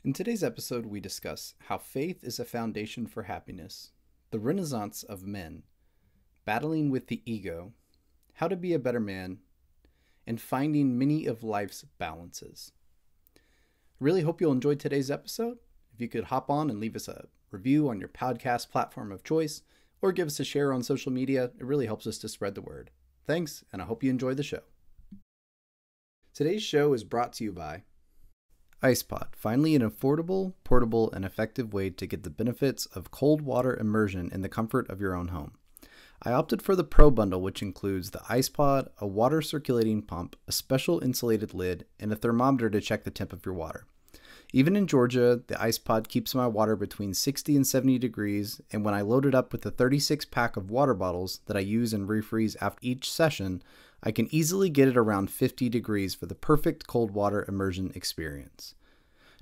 In today's episode, we discuss how faith is a foundation for happiness, the renaissance of men, battling with the ego, how to be a better man, and finding many of life's balances. Really hope you'll enjoy today's episode. If you could hop on and leave us a review on your podcast platform of choice, or give us a share on social media, it really helps us to spread the word. Thanks, and I hope you enjoy the show. Today's show is brought to you by Icepod, finally an affordable, portable, and effective way to get the benefits of cold water immersion in the comfort of your own home. I opted for the Pro Bundle, which includes the Icepod, a water circulating pump, a special insulated lid, and a thermometer to check the temp of your water. Even in Georgia, the Icepod keeps my water between 60 and 70 degrees, and when I load it up with the 36-pack of water bottles that I use and refreeze after each session, I can easily get it around 50 degrees for the perfect cold water immersion experience.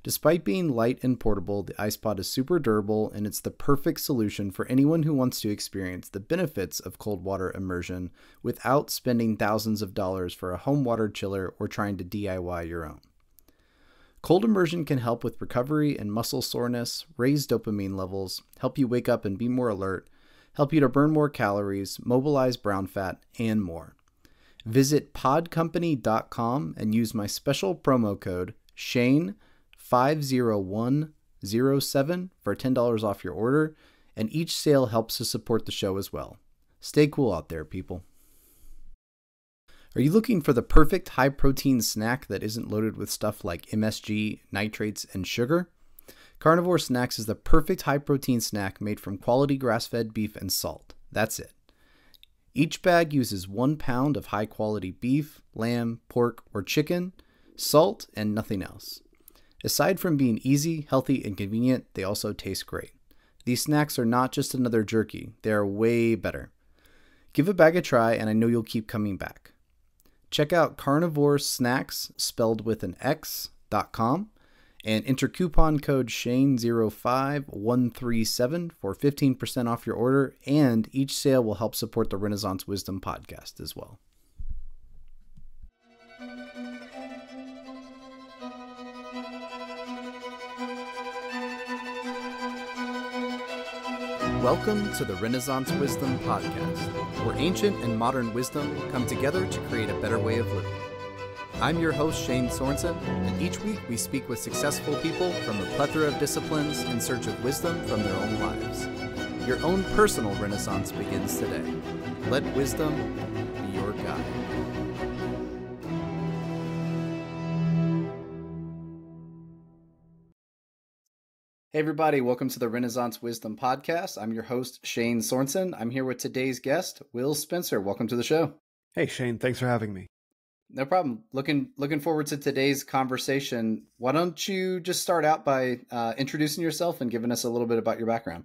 Despite being light and portable, the Icepod is super durable, and it's the perfect solution for anyone who wants to experience the benefits of cold water immersion without spending thousands of dollars for a home water chiller or trying to DIY your own. Cold immersion can help with recovery and muscle soreness, raise dopamine levels, help you wake up and be more alert, help you to burn more calories, mobilize brown fat, and more. Visit podcompany.com and use my special promo code SHANE50107 for $10 off your order, and each sale helps to support the show as well. Stay cool out there, people. Are you looking for the perfect high-protein snack that isn't loaded with stuff like MSG, nitrates, and sugar? Carnivore Snacks is the perfect high-protein snack made from quality grass-fed beef and salt. That's it. Each bag uses 1 pound of high-quality beef, lamb, pork, or chicken, salt, and nothing else. Aside from being easy, healthy, and convenient, they also taste great. These snacks are not just another jerky. They are way better. Give a bag a try, and I know you'll keep coming back. Check out Carnivore Snacks, spelled with an X.com, and enter coupon code SHANE05137 for 15% off your order, and each sale will help support the Renaissance Wisdom podcast as well. Welcome to the Renaissance Wisdom podcast, where ancient and modern wisdom come together to create a better way of living. I'm your host, Shane Sorensen, and each week we speak with successful people from a plethora of disciplines in search of wisdom from their own lives. Your own personal renaissance begins today. Let wisdom be your guide. Hey everybody, welcome to the Renaissance Wisdom podcast. I'm your host, Shane Sorensen. I'm here with today's guest, Will Spencer. Welcome to the show. Hey Shane, thanks for having me. No problem. Looking forward to today's conversation. Why don't you just start out by introducing yourself and giving us a little bit about your background?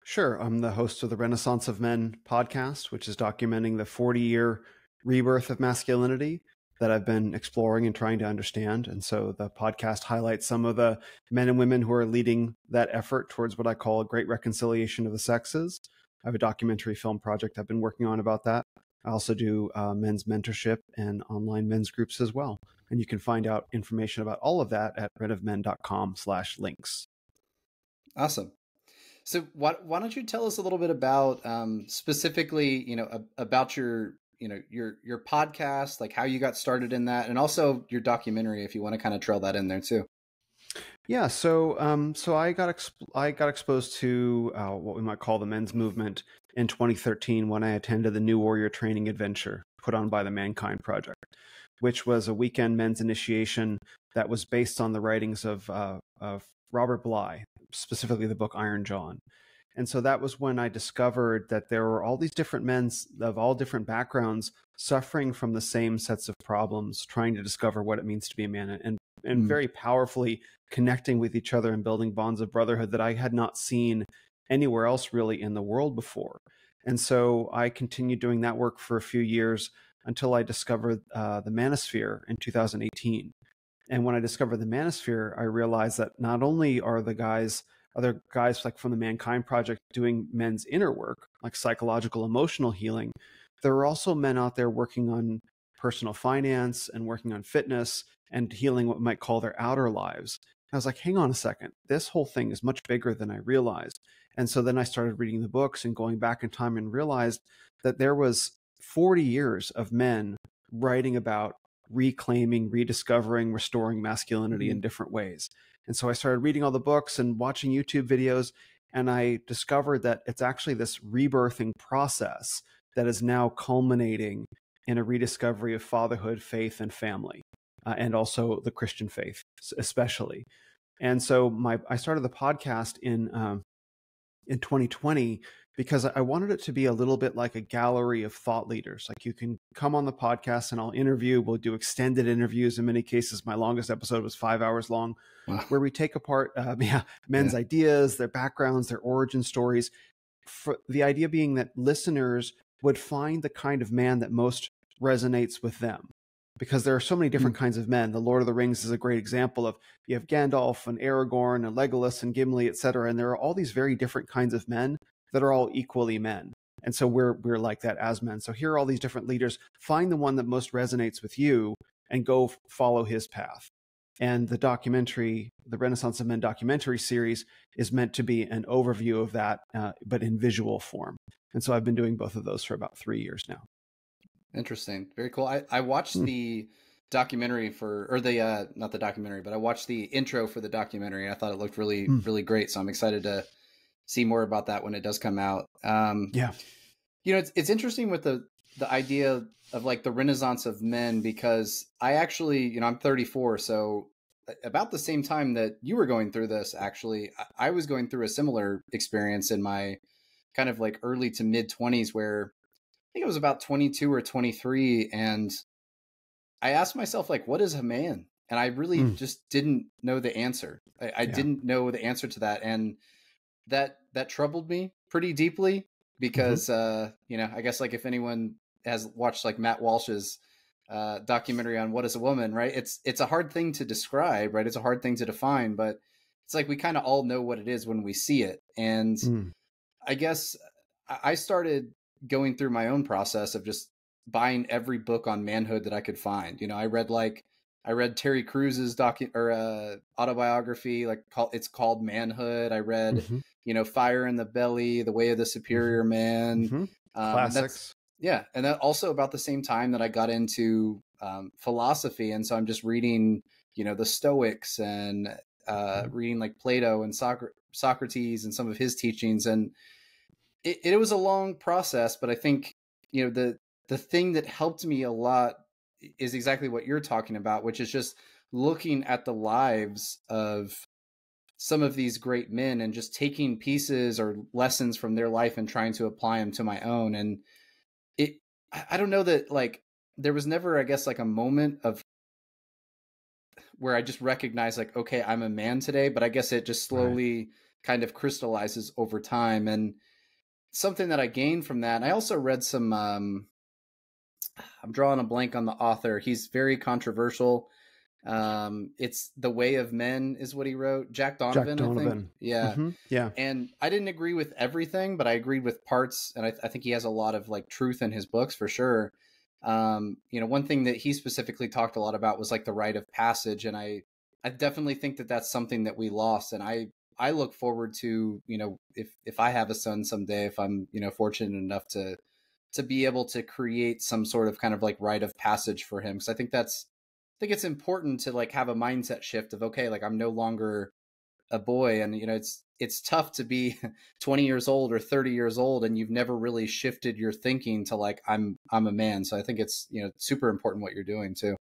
Sure. I'm the host of the Renaissance of Men podcast, which is documenting the 40-year rebirth of masculinity that I've been exploring and trying to understand. And so the podcast highlights some of the men and women who are leading that effort towards what I call a great reconciliation of the sexes. I have a documentary film project I've been working on about that. I also do men's mentorship and online men's groups as well. And you can find out information about all of that at renofmen.com/links. Awesome. So why don't you tell us a little bit about specifically, about your podcast, like how you got started in that, and also your documentary, if you want to kind of trail that in there too. Yeah, so I got exposed to what we might call the men's movement in 2013 when I attended the New Warrior Training Adventure put on by the Mankind Project, which was a weekend men's initiation that was based on the writings of Robert Bly, specifically the book Iron John. And so that was when I discovered that there were all these different men of all different backgrounds suffering from the same sets of problems, trying to discover what it means to be a man, and very powerfully connecting with each other and building bonds of brotherhood that I had not seen anywhere else really in the world before. And so I continued doing that work for a few years until I discovered the manosphere in 2018. And when I discovered the manosphere, I realized that not only are other guys like from the Mankind Project doing men's inner work, like psychological, emotional healing, there are also men out there working on personal finance and working on fitness and healing what we might call their outer lives. I was like, hang on a second, this whole thing is much bigger than I realized. And so then I started reading the books and going back in time and realized that there was 40 years of men writing about reclaiming, rediscovering, restoring masculinity in different ways. And so I started reading all the books and watching YouTube videos, and I discovered that it's actually this rebirthing process that is now culminating in a rediscovery of fatherhood, faith, and family, and also the Christian faith, especially. And so I started the podcast in 2020 because I wanted it to be a little bit like a gallery of thought leaders. Like, you can come on the podcast and I'll interview. We'll do extended interviews. In many cases, my longest episode was 5 hours long, where we take apart men's ideas, their backgrounds, their origin stories. For the idea being that listeners would find the kind of man that most resonates with them. Because there are so many different kinds of men. The Lord of the Rings is a great example of, you have Gandalf and Aragorn and Legolas and Gimli, etc. And there are all these very different kinds of men that are all equally men. And so we're like that as men. So here are all these different leaders. Find the one that most resonates with you and go follow his path. And the documentary, the Renaissance of Men documentary series, is meant to be an overview of that, but in visual form. And so I've been doing both of those for about 3 years now. Interesting. Very cool. I watched the documentary not the documentary, but I watched the intro for the documentary. I thought it looked really, really great. So I'm excited to see more about that when it does come out. It's interesting with the idea of like the Renaissance of men, because I actually, I'm 34. So about the same time that you were going through this, actually, I was going through a similar experience in my kind of like early to mid 20s, where I think it was about 22 or 23. And I asked myself, like, what is a man? And I really just didn't know the answer. I didn't know the answer to that. And that troubled me pretty deeply because, I guess like if anyone has watched like Matt Walsh's documentary on What is a Woman, right? It's a hard thing to describe, right? It's a hard thing to define, but it's like we kind of all know what it is when we see it. And I guess I started going through my own process of just buying every book on manhood that I could find. I read Terry Crews's autobiography, it's called Manhood. I read, Fire in the Belly, The Way of the Superior Man. Classics. And that also about the same time that I got into philosophy. And so I'm just reading, the Stoics and reading like Plato and Socrates and some of his teachings. And it was a long process, but I think, the thing that helped me a lot is exactly what you're talking about, which is just looking at the lives of some of these great men and just taking pieces or lessons from their life and trying to apply them to my own. And I don't know that, like, there was never, I guess, like a moment of where I just recognized, like, okay, I'm a man today, but I guess it just slowly kind of crystallizes over time. And something that I gained from that, and I also read some, I'm drawing a blank on the author. He's very controversial. It's The Way of Men is what he wrote. Jack Donovan. I think. Yeah. Yeah. And I didn't agree with everything, but I agreed with parts. And I think he has a lot of like truth in his books for sure. One thing that he specifically talked a lot about was like the rite of passage. And I definitely think that that's something that we lost. And I look forward to, if I have a son someday, if I'm, fortunate enough to be able to create some sort of kind of like rite of passage for him. Cause I think it's important to like have a mindset shift of, okay, like I'm no longer a boy. And, it's tough to be 20 years old or 30 years old and you've never really shifted your thinking to like, I'm a man. So I think it's, super important what you're doing too.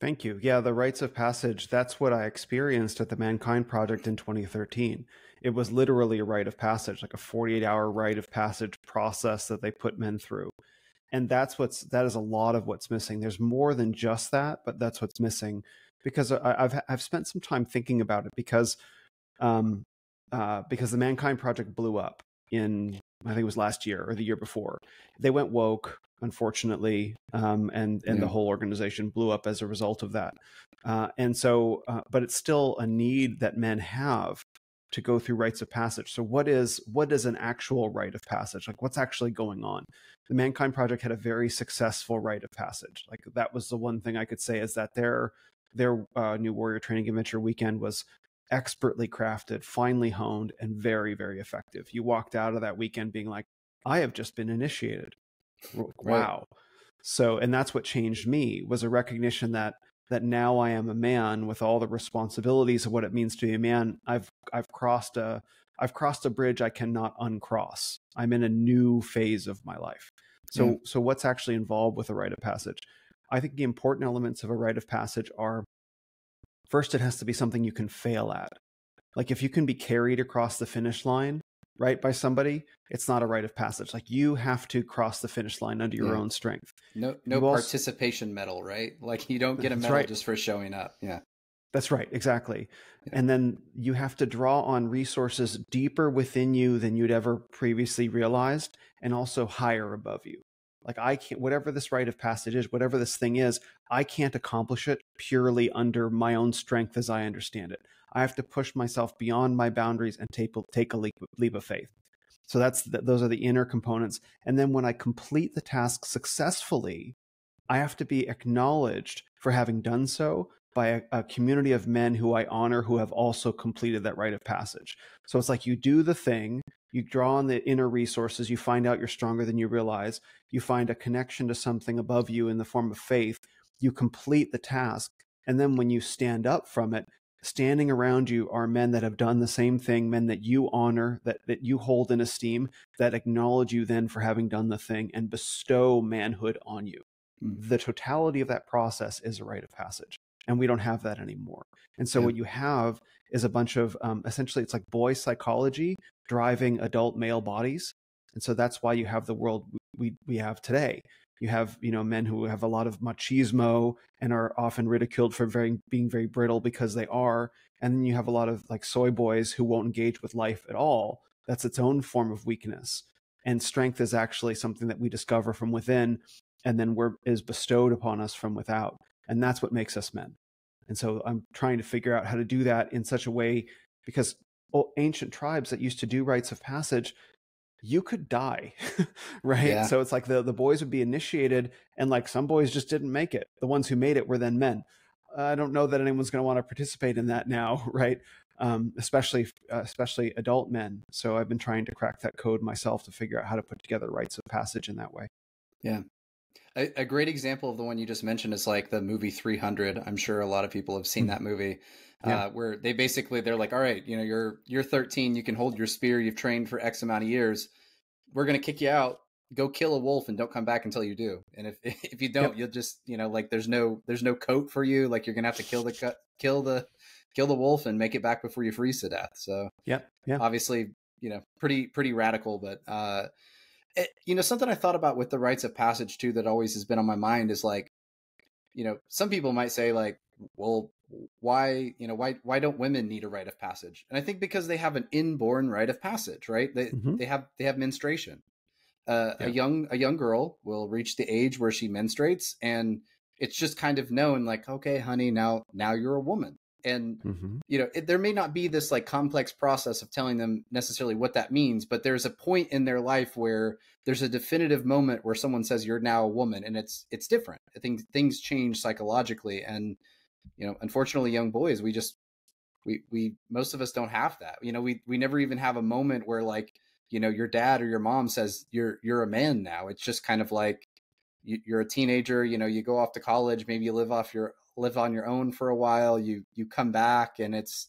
Thank you. Yeah, the rites of passage, that's what I experienced at the Mankind Project in 2013. It was literally a rite of passage, like a 48-hour rite of passage process that they put men through. And that is a lot of what's missing. There's more than just that, but that's what's missing. Because I've spent some time thinking about it because the Mankind Project blew up in, I think it was last year or the year before. They went woke, unfortunately, and the whole organization blew up as a result of that. But it's still a need that men have to go through rites of passage. So what is an actual rite of passage? Like, what's actually going on? The Mankind Project had a very successful rite of passage. Like, that was the one thing I could say, is that their their new warrior training adventure weekend was expertly crafted, finely honed, and very, very effective. You walked out of that weekend being like, I have just been initiated. Wow. Right. So, and that's what changed me, was a recognition that now I am a man with all the responsibilities of what it means to be a man. I've crossed a bridge I cannot uncross. I'm in a new phase of my life. So what's actually involved with a rite of passage? I think the important elements of a rite of passage are, first, it has to be something you can fail at. Like if you can be carried across the finish line, right, by somebody, it's not a rite of passage. Like you have to cross the finish line under your own strength. No participation medal, right? Like you don't get a medal just for showing up. Yeah. That's right. Exactly. Yeah. And then you have to draw on resources deeper within you than you'd ever previously realized, and also higher above you. Like I can't, whatever this rite of passage is, whatever this thing is, I can't accomplish it purely under my own strength as I understand it. I have to push myself beyond my boundaries and take a leap of faith. So those are the inner components. And then when I complete the task successfully, I have to be acknowledged for having done so by a community of men who I honor, who have also completed that rite of passage. So it's like you do the thing, you draw on the inner resources, you find out you're stronger than you realize, you find a connection to something above you in the form of faith, you complete the task, and then when you stand up from it, standing around you are men that have done the same thing, men that you honor, that you hold in esteem, that acknowledge you then for having done the thing and bestow manhood on you. The totality of that process is a rite of passage. And we don't have that anymore. And so what you have is a bunch of, essentially it's like boy psychology driving adult male bodies. And so that's why you have the world we have today. You have, men who have a lot of machismo and are often ridiculed for being very brittle because they are. And then you have a lot of like soy boys who won't engage with life at all. That's its own form of weakness. And strength is actually something that we discover from within and then is bestowed upon us from without. And that's what makes us men. And so I'm trying to figure out how to do that in such a way, because ancient tribes that used to do rites of passage, you could die, right? Yeah. So it's like the boys would be initiated, and like some boys just didn't make it. The ones who made it were then men. I don't know that anyone's going to want to participate in that now, right? Especially adult men. So I've been trying to crack that code myself to figure out how to put together rites of passage in that way. Yeah. A great example of the one you just mentioned is like the movie 300. I'm sure a lot of people have seen that movie, where they're like, all right, you're 13, you can hold your spear, you've trained for X amount of years. We're going to kick you out, go kill a wolf and don't come back until you do. And if you don't, you'll just, like there's no coat for you. Like you're going to have to kill the wolf and make it back before you freeze to death. So obviously, pretty radical, but, something I thought about with the rites of passage too, that always has been on my mind is like, some people might say like, well, why don't women need a rite of passage? And I think because they have an inborn rite of passage, right? They have menstruation. A young girl will reach the age where she menstruates, and it's just kind of known like, okay, honey, now you're a woman. And, there may not be this like complex process of telling them necessarily what that means, but there's a point in their life where there's a definitive moment where someone says you're now a woman, and it's different. I think things change psychologically. And, unfortunately, young boys, we most of us don't have that. We never even have a moment where like, your dad or your mom says you're a man now. It's just kind of like you're a teenager, you go off to college, maybe you live on your own for a while, you come back, and it's,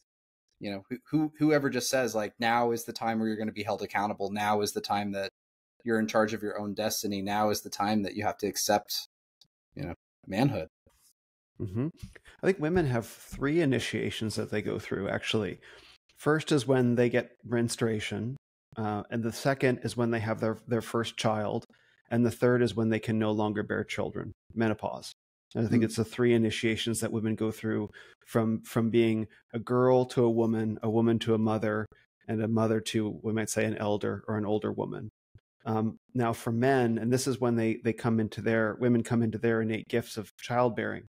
whoever just says like, now is the time where you're going to be held accountable. Now is the time that you're in charge of your own destiny. Now is the time that you have to accept, manhood. I think women have 3 initiations that they go through, actually. First is when they get menstruation, and the second is when they have their first child, and the third is when they can no longer bear children, menopause. And I think it's the 3 initiations that women go through from being a girl to a woman to a mother, and a mother to, we might say, an elder or an older woman. Now for men, and this is when women come into their innate gifts of childbearing.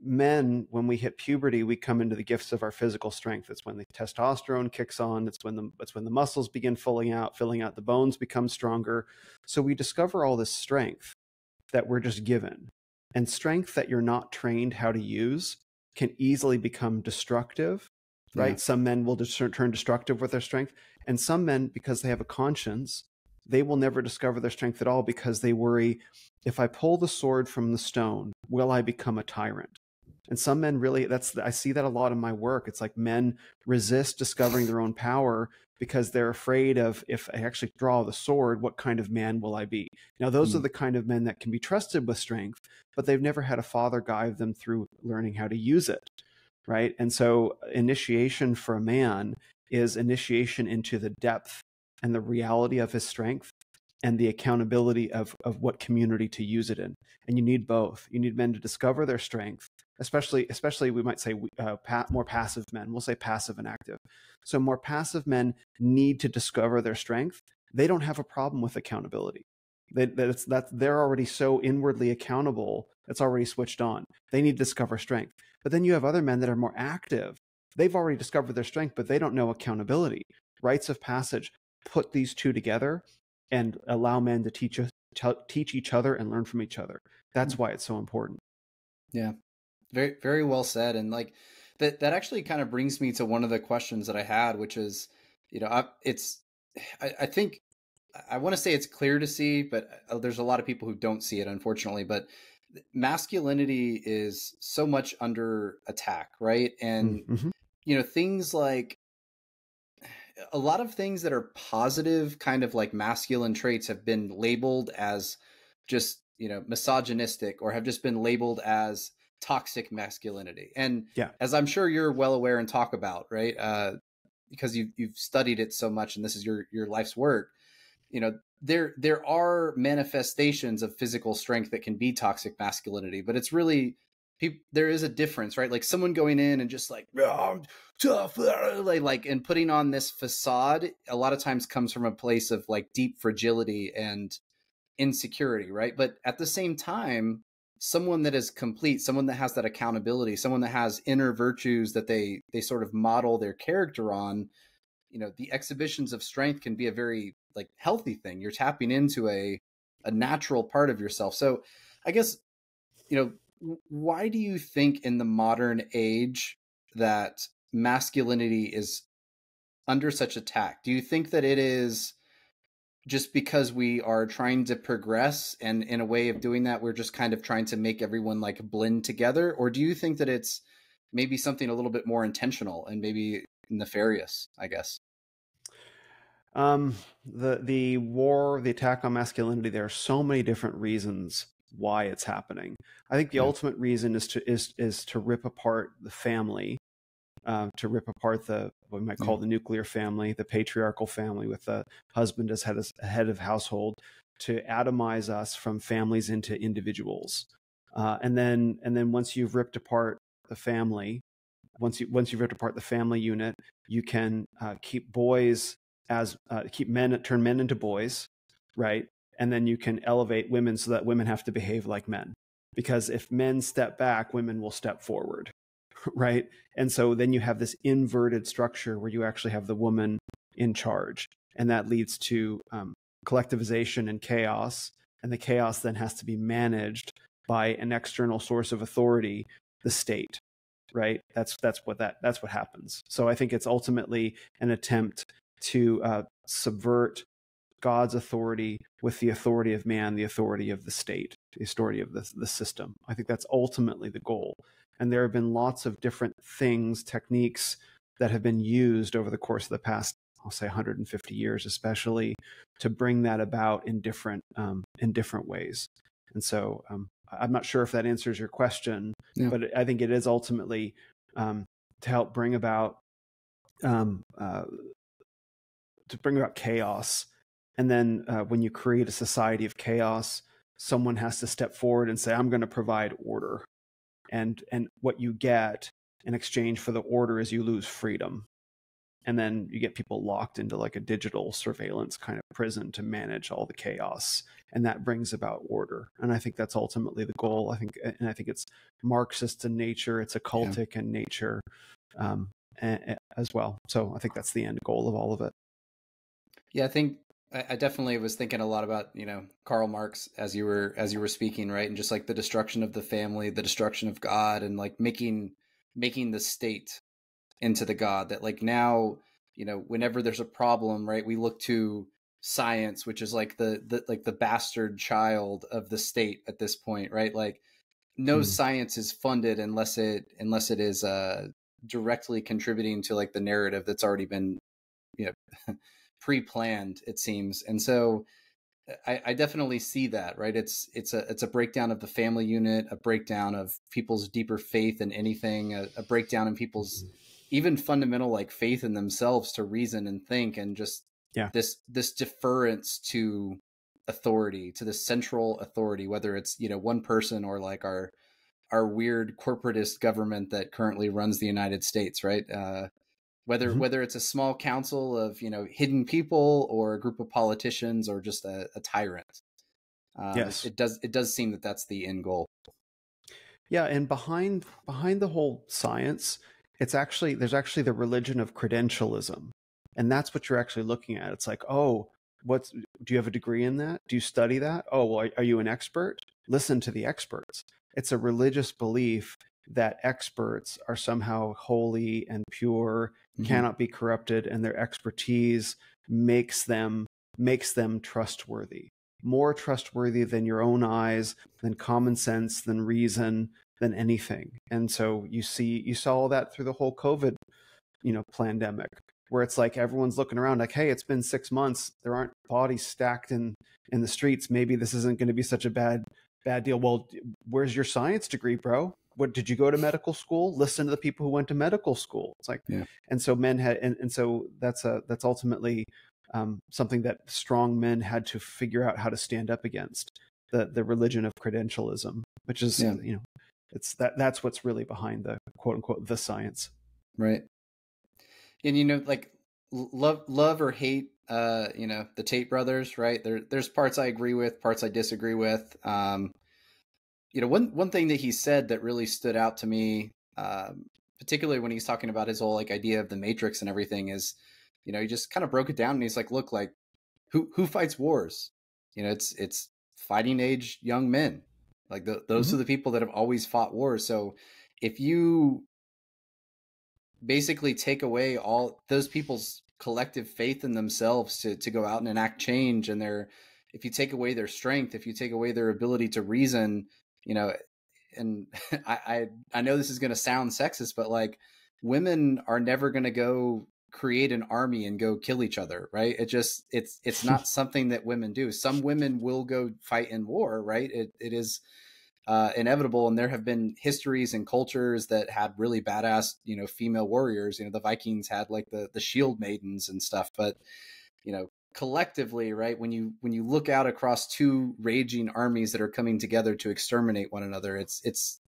Men, when we hit puberty, we come into the gifts of our physical strength. It's when the testosterone kicks on. It's when the muscles begin filling out, the bones become stronger. So we discover all this strength that we're just given. And strength that you're not trained how to use can easily become destructive, right? Yeah. Some men will turn destructive with their strength. And some men, because they have a conscience, they will never discover their strength at all because they worry, if I pull the sword from the stone, will I become a tyrant? And some men really, I see that a lot in my work. It's like men resist discovering their own power because they're afraid of, if I actually draw the sword, what kind of man will I be? Now, those are the kind of men that can be trusted with strength, but they've never had a father guide them through learning how to use it, right? And so initiation for a man is initiation into the depth and the reality of his strength and the accountability of what community to use it in. And you need both. You need men to discover their strength, especially we might say more passive men. We'll say passive and active. So more passive men need to discover their strength. They don't have a problem with accountability. They're already so inwardly accountable. It's already switched on. They need to discover strength. But then you have other men that are more active. They've already discovered their strength, but they don't know accountability. Rites of passage put these two together and allow men to teach each other and learn from each other. That's why it's so important. Yeah, very, very well said. And like that actually kind of brings me to one of the questions that I had, which is, I think I want to say it's clear to see, but there's a lot of people who don't see it, unfortunately. But masculinity is so much under attack, right? And things like a lot of things that are positive, kind of like masculine traits, have been labeled as just, misogynistic, or have just been labeled as toxic masculinity. And as I'm sure you're well aware and talk about, right? Because you've studied it so much, and this is your life's work. There are manifestations of physical strength that can be toxic masculinity, but it's really there is a difference, right? Like someone going in and just like, oh, I'm tough, like, and putting on this facade a lot of times comes from a place of like deep fragility and insecurity, right? But at the same time, someone that is complete, someone that has that accountability, someone that has inner virtues that they sort of model their character on, the exhibitions of strength can be a very like healthy thing. You're tapping into a natural part of yourself. So I guess, why do you think in the modern age that masculinity is under such attack? Do you think that it is just because we are trying to progress, and in a way of doing that, we're just kind of trying to make everyone like blend together? Or do you think that it's maybe something a little bit more intentional and maybe nefarious, I guess? The attack on masculinity, there are so many different reasons why it's happening. I think the ultimate reason is to rip apart the family, to rip apart what we might call the nuclear family, the patriarchal family, with the husband as head of household, to atomize us from families into individuals. And then once you've ripped apart the family, once you've ripped apart the family unit, you can keep boys turn men into boys, right? And then you can elevate women so that women have to behave like men. Because if men step back, women will step forward, right? And so then you have this inverted structure where you actually have the woman in charge. And that leads to collectivization and chaos. And the chaos then has to be managed by an external source of authority, the state, right? That's what happens. So I think it's ultimately an attempt to subvert God's authority with the authority of man, the authority of the state, the authority of the system. I think that's ultimately the goal. And there have been lots of different things, techniques that have been used over the course of the past, I'll say 150 years, especially, to bring that about in different ways. And so I'm not sure if that answers your question, but I think it is ultimately to help bring about chaos. And then when you create a society of chaos, someone has to step forward and say, I'm going to provide order. And what you get in exchange for the order is you lose freedom. And then you get people locked into like a digital surveillance kind of prison to manage all the chaos. And that brings about order. And I think that's ultimately the goal. I think it's Marxist in nature. It's occultic in nature as well. So I think that's the end goal of all of it. Yeah, I think I definitely was thinking a lot about, Karl Marx as you were speaking, right? And just like the destruction of the family, the destruction of God, and like making making the state into the god, that like now, you know, whenever there's a problem, right, we look to science, which is like the bastard child of the state at this point, right? Like no science is funded unless it is directly contributing to like the narrative that's already been, you know, pre-planned, it seems. And so I definitely see that, right? It's a breakdown of the family unit, a breakdown of people's deeper faith in anything, a breakdown in people's even fundamental like faith in themselves to reason and think, and just this deference to authority, to the central authority, whether it's, you know, one person or like our weird corporatist government that currently runs the United States, right? Whether it's a small council of, you know, hidden people or a group of politicians or just a tyrant. Yes. It does seem that that's the end goal. Yeah, and behind the whole science, there's actually the religion of credentialism, and that's what you're actually looking at. It's like, oh, do you have a degree in that? Do you study that? Oh, well, are you an expert? Listen to the experts. It's a religious belief that experts are somehow holy and pure, cannot be corrupted, and their expertise makes them trustworthy. More trustworthy than your own eyes, than common sense, than reason, than anything. And so you saw all that through the whole COVID, you know, pandemic, where it's like everyone's looking around like, hey, it's been 6 months. There aren't bodies stacked in the streets. Maybe this isn't going to be such a bad deal. Well, where's your science degree, bro? What, did you go to medical school? Listen to the people who went to medical school. It's like, and so men had, and so that's ultimately something that strong men had to figure out how to stand up against, the religion of credentialism, which is, you know, it's that's what's really behind the quote unquote the science. Right. And, you know, like love or hate, you know, the Tate brothers, right? There's parts I agree with, parts I disagree with. You know, one thing that he said that really stood out to me, particularly when he's talking about his whole like idea of the Matrix and everything, is, you know, he just kind of broke it down and he's like, look, like who fights wars? You know, it's fighting age young men. Like those are the people that have always fought wars. So if you basically take away all those people's collective faith in themselves to go out and enact change, and if you take away their strength, if you take away their ability to reason, you know, and I know this is going to sound sexist, but like women are never going to go create an army and go kill each other, right? It's not something that women do. Some women will go fight in war, right? It is inevitable, and there have been histories and cultures that had really badass, you know, female warriors. You know, the Vikings had like the shield maidens and stuff, but you know, collectively, right, when you look out across two raging armies that are coming together to exterminate one another, it's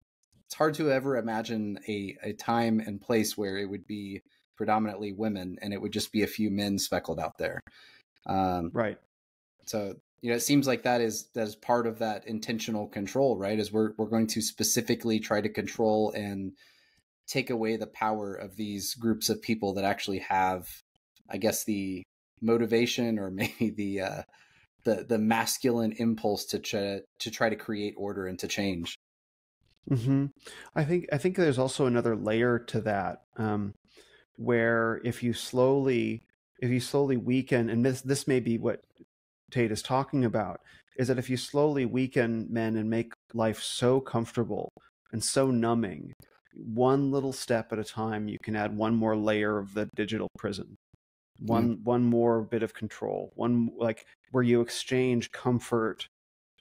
hard to ever imagine a time and place where it would be predominantly women and it would just be a few men speckled out there. Right. So, you know, it seems like that is part of that intentional control, right? Is we're going to specifically try to control and take away the power of these groups of people that actually have, I guess, the motivation or maybe the masculine impulse to try to create order and to change. I think there's also another layer to that, where if you slowly weaken, and this may be what Tate is talking about, is that if you slowly weaken men and make life so comfortable and so numbing, one little step at a time, you can add one more layer of the digital prison, one more bit of control, one, like, where you exchange comfort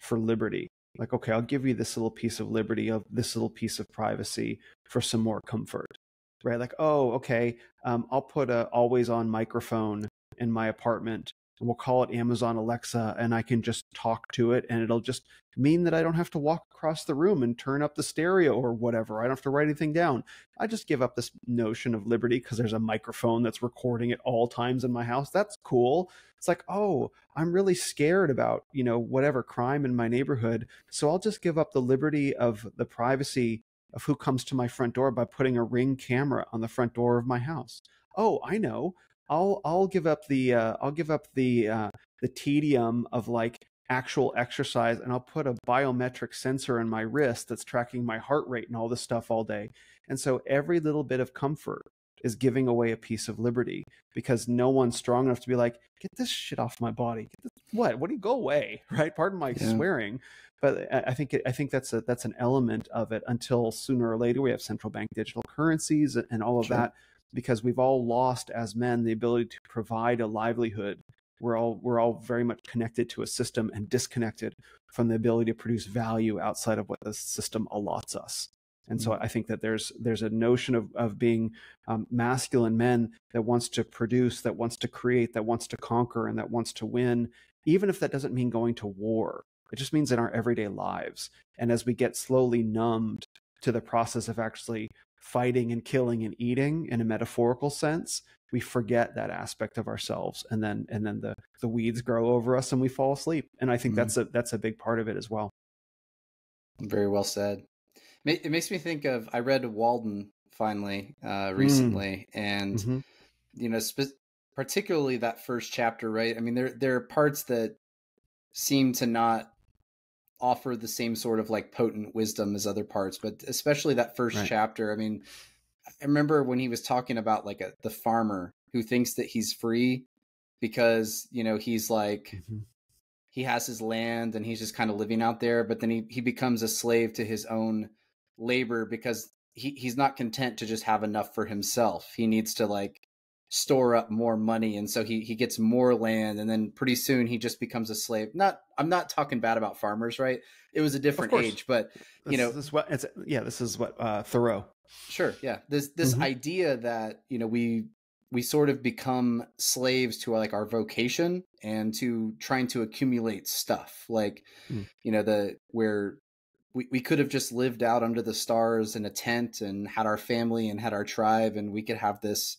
for liberty. Like, okay, I'll give you this little piece of liberty, of this little piece of privacy for some more comfort, right? Like, oh, okay, I'll put a always on microphone in my apartment, and we'll call it Amazon Alexa, and I can just talk to it, and it'll just mean that I don't have to walk across the room and turn up the stereo or whatever. I don't have to write anything down. I just give up this notion of liberty because there's a microphone that's recording at all times in my house. That's cool. It's like, oh, I'm really scared about, you know, whatever crime in my neighborhood, so I'll just give up the liberty of the privacy of who comes to my front door by putting a Ring camera on the front door of my house. Oh, I know. I'll give up the tedium of like actual exercise, and I'll put a biometric sensor in my wrist that's tracking my heart rate and all this stuff all day. And so every little bit of comfort is giving away a piece of liberty, because no one's strong enough to be like, get this shit off my body. Get this, what do you go away? Right? Pardon my swearing. But I think that's an element of it, until sooner or later we have central bank digital currencies and all of that, because we've all lost as men the ability to provide a livelihood. We're all very much connected to a system and disconnected from the ability to produce value outside of what the system allots us. And so I think that there's a notion of being masculine men that wants to produce, that wants to create, that wants to conquer, and that wants to win, even if that doesn't mean going to war. It just means in our everyday lives. And as we get slowly numbed to the process of actually fighting and killing and eating in a metaphorical sense, we forget that aspect of ourselves, and then the weeds grow over us and we fall asleep. And I think that's a big part of it as well. Very well said. It makes me think of, I read Walden finally recently, and you know, particularly that first chapter, right? I mean, there are parts that seem to not offer the same sort of like potent wisdom as other parts, but especially that first chapter. I mean, I remember when he was talking about like the farmer who thinks that he's free because, you know, he's like, he has his land and he's just kind of living out there, but then he becomes a slave to his own labor because he's not content to just have enough for himself. He needs to like store up more money. And so he gets more land, and then pretty soon he just becomes a slave. I'm not talking bad about farmers, right? It was a different age, but this is what Thoreau. Sure. Yeah. This idea that, you know, we sort of become slaves to like our vocation and to trying to accumulate stuff. Like, you know, where we could have just lived out under the stars in a tent and had our family and had our tribe, and we could have this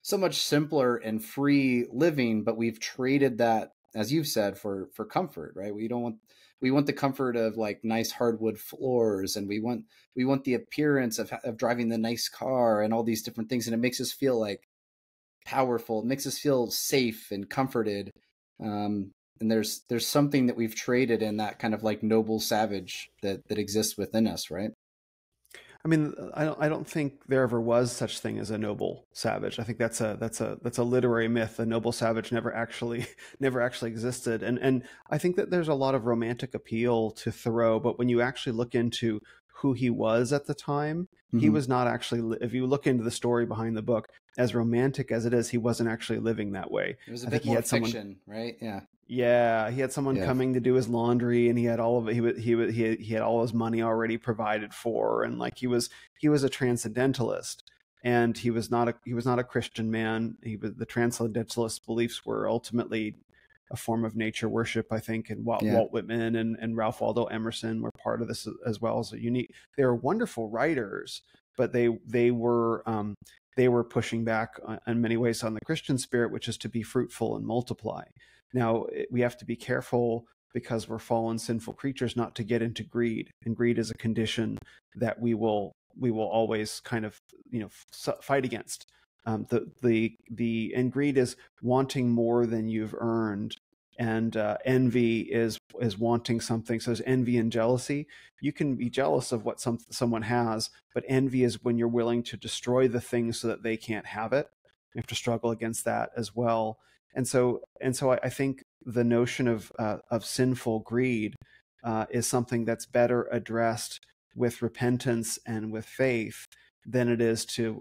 so much simpler and free living, but we've traded that, as you've said, for comfort, right? We want the comfort of like nice hardwood floors, and we want the appearance of driving the nice car and all these different things. And it makes us feel like powerful. It makes us feel safe and comforted. And there's something that we've traded in that kind of like noble savage that exists within us, right? I mean, I don't think there ever was such thing as a noble savage. I think that's a literary myth. The noble savage never actually existed. And I think that there's a lot of romantic appeal to Thoreau, but when you actually look into who he was at the time, he was not actually, if you look into the story behind the book, as romantic as it is, he wasn't actually living that way. It was a bit more fiction, right? Yeah. Yeah, he had someone coming to do his laundry, and he had all of it. He had all his money already provided for, and like he was a transcendentalist, and he was not a Christian man. The transcendentalist beliefs were ultimately a form of nature worship, I think, and Walt Whitman and Ralph Waldo Emerson were part of this as well as a unique. They were wonderful writers, but they were pushing back in many ways on the Christian spirit, which is to be fruitful and multiply. Now, we have to be careful, because we're fallen, sinful creatures, not to get into greed. And greed is a condition that we will always kind of, you know, fight against. And greed is wanting more than you've earned, and envy is wanting something. So there's envy and jealousy. You can be jealous of what someone has, but envy is when you're willing to destroy the thing so that they can't have it. You have to struggle against that as well. And so I think the notion of sinful greed is something that's better addressed with repentance and with faith than it is to,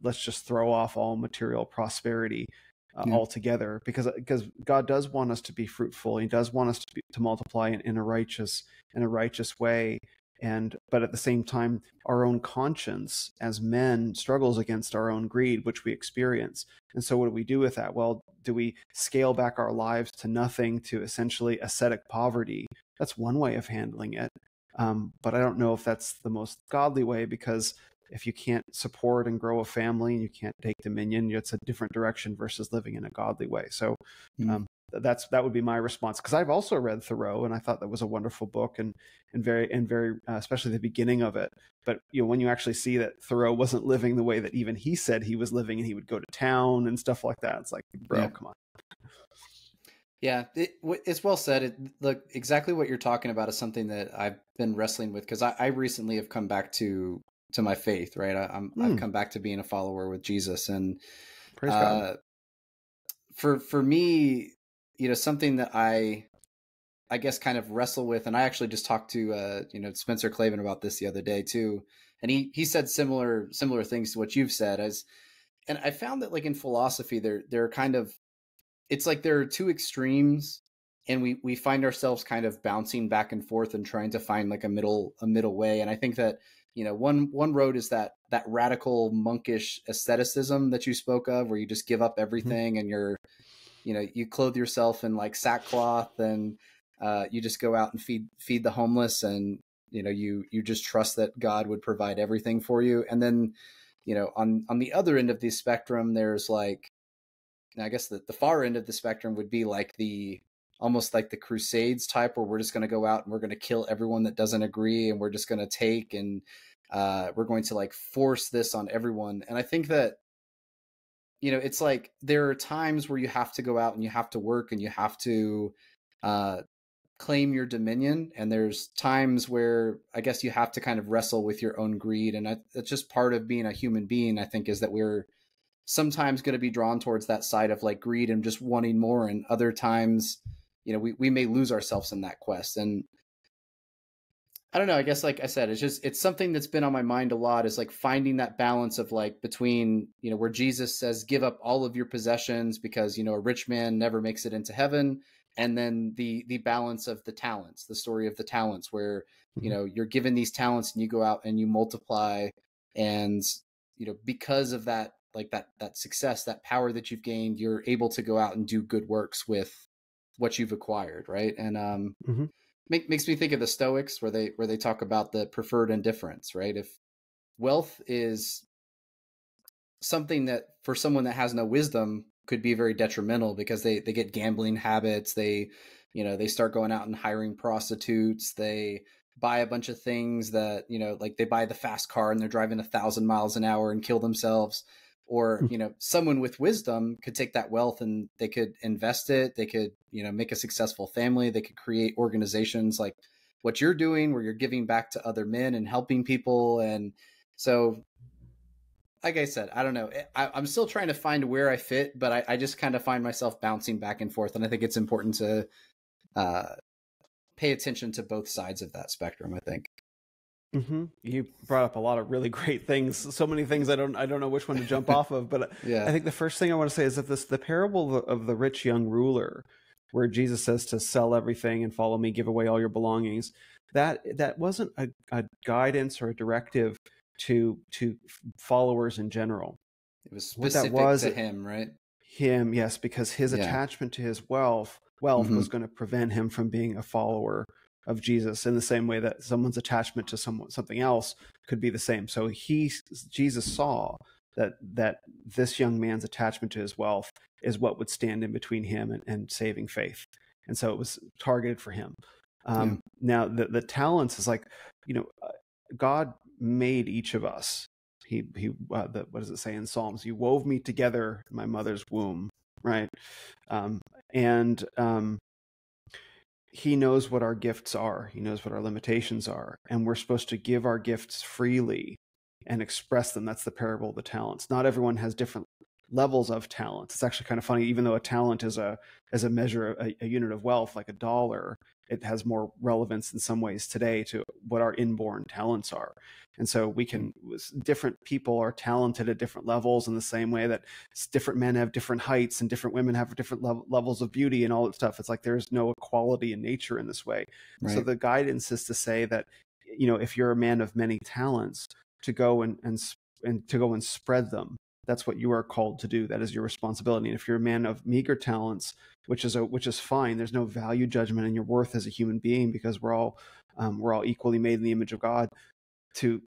let's just throw off all material prosperity altogether, because God does want us to be fruitful. He does want us to multiply in a righteous way. But at the same time, our own conscience as men struggles against our own greed, which we experience. And so what do we do with that? Well, do we scale back our lives to nothing, to essentially ascetic poverty? That's one way of handling it. But I don't know if that's the most godly way, because if you can't support and grow a family and you can't take dominion, it's a different direction versus living in a godly way. So that would be my response, because I've also read Thoreau and I thought that was a wonderful book and very especially the beginning of it. But you know, when you actually see that Thoreau wasn't living the way that even he said he was living, and he would go to town and stuff like that, it's like, bro, come on. Yeah, it's well said. Look, exactly what you're talking about is something that I've been wrestling with because I recently have come back to my faith, right? I've come back to being a follower with Jesus, and Praise God. uh, for me, something that I guess kind of wrestle with, and I actually just talked to Spencer Clavin about this the other day too, and he said similar things to what you've said and I found that like in philosophy there are kind of, it's like there are two extremes, and we find ourselves kind of bouncing back and forth and trying to find like a middle way. And I think that one road is that radical monkish asceticism that you spoke of, where you just give up Mm-hmm. everything and you clothe yourself in like sackcloth, and you just go out and feed the homeless, and you just trust that God would provide everything for you. And then on the other end of the spectrum, there's like, I guess the far end of the spectrum would be like the almost like the Crusades type, where we're just going to go out and we're going to kill everyone that doesn't agree, and we're just going to take and we're going to like force this on everyone. And I think that it's like there are times where you have to go out and you have to work and you have to uh, claim your dominion, and there's times where I guess you have to kind of wrestle with your own greed. And that's just part of being a human being, I think, is that we're sometimes going to be drawn towards that side of like greed and just wanting more, and other times we may lose ourselves in that quest. And I don't know, I guess like I said, it's something that's been on my mind a lot, is like finding that balance of like between where Jesus says give up all of your possessions because a rich man never makes it into heaven, and then the balance of the talents, the story of the talents, where Mm-hmm. you're given these talents and you go out and you multiply, and because of that, like that success, that power that you've gained, you're able to go out and do good works with what you've acquired, right? And Mm-hmm. makes me think of the Stoics, where they talk about the preferred indifference, right? If wealth is something that for someone that has no wisdom could be very detrimental, because they get gambling habits, they start going out and hiring prostitutes, they buy a bunch of things that like they buy the fast car and they're driving 1,000 miles an hour and kill themselves. Or someone with wisdom could take that wealth and they could invest it, they could make a successful family, they could create organizations like what you're doing, where you're giving back to other men and helping people. And so, like I said, I don't know. I'm still trying to find where I fit, but I just kind of find myself bouncing back and forth. And I think it's important to uh, pay attention to both sides of that spectrum, I think. Mm-hmm. You brought up a lot of really great things. So many things I don't know which one to jump off of. But I Yeah. think the first thing I want to say is that the parable of the rich young ruler, where Jesus says to sell everything and follow me, give away all your belongings, that wasn't a guidance or a directive to followers in general. It was What that specific was, to him, right? him, yes, because his Yeah. attachment to his wealth was going to prevent him from being a follower of Jesus, in the same way that someone's attachment to something else could be the same. So Jesus saw that this young man's attachment to his wealth is what would stand in between him and saving faith, and so it was targeted for him. Yeah. Now the talents is like, God made each of us. What does it say in Psalms? You wove me together in my mother's womb, right? And he knows what our gifts are. He knows what our limitations are. And we're supposed to give our gifts freely and express them. That's the parable of the talents. Not everyone has different levels of talents. It's actually kind of funny, even though a talent is a measure, a unit of wealth, like a dollar, it has more relevance in some ways today to what our inborn talents are. And so different people are talented at different levels, in the same way that different men have different heights and different women have different levels of beauty and all that stuff. It's like there's no equality in nature in this way. Right. So the guidance is to say that, if you're a man of many talents, to go and to go and spread them. That's what you are called to do. That is your responsibility. And if you're a man of meager talents, which is fine, there's no value judgment in your worth as a human being, because we're all equally made in the image of God. To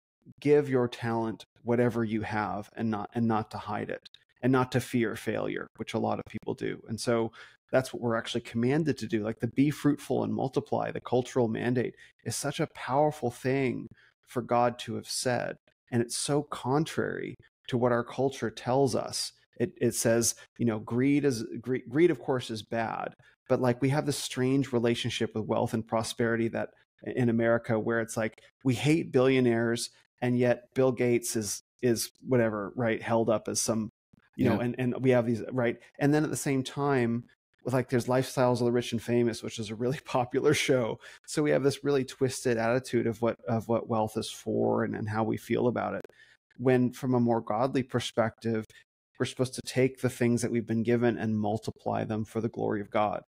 give your talent whatever you have, and not to hide it, and not to fear failure, which a lot of people do. And so that's what we're actually commanded to do. Like the be fruitful and multiply, the cultural mandate, is such a powerful thing for God to have said. And it's so contrary to what our culture tells us It says, greed, of course, is bad, but like we have this strange relationship with wealth and prosperity that in America, where it's like we hate billionaires, and yet Bill Gates is whatever, right, held up as some, and we have these, right, and then at the same time, with like there's Lifestyles of the Rich and Famous, which is a really popular show. So we have this really twisted attitude of what wealth is for and how we feel about it. When from a more godly perspective, we're supposed to take the things that we've been given and multiply them for the glory of God.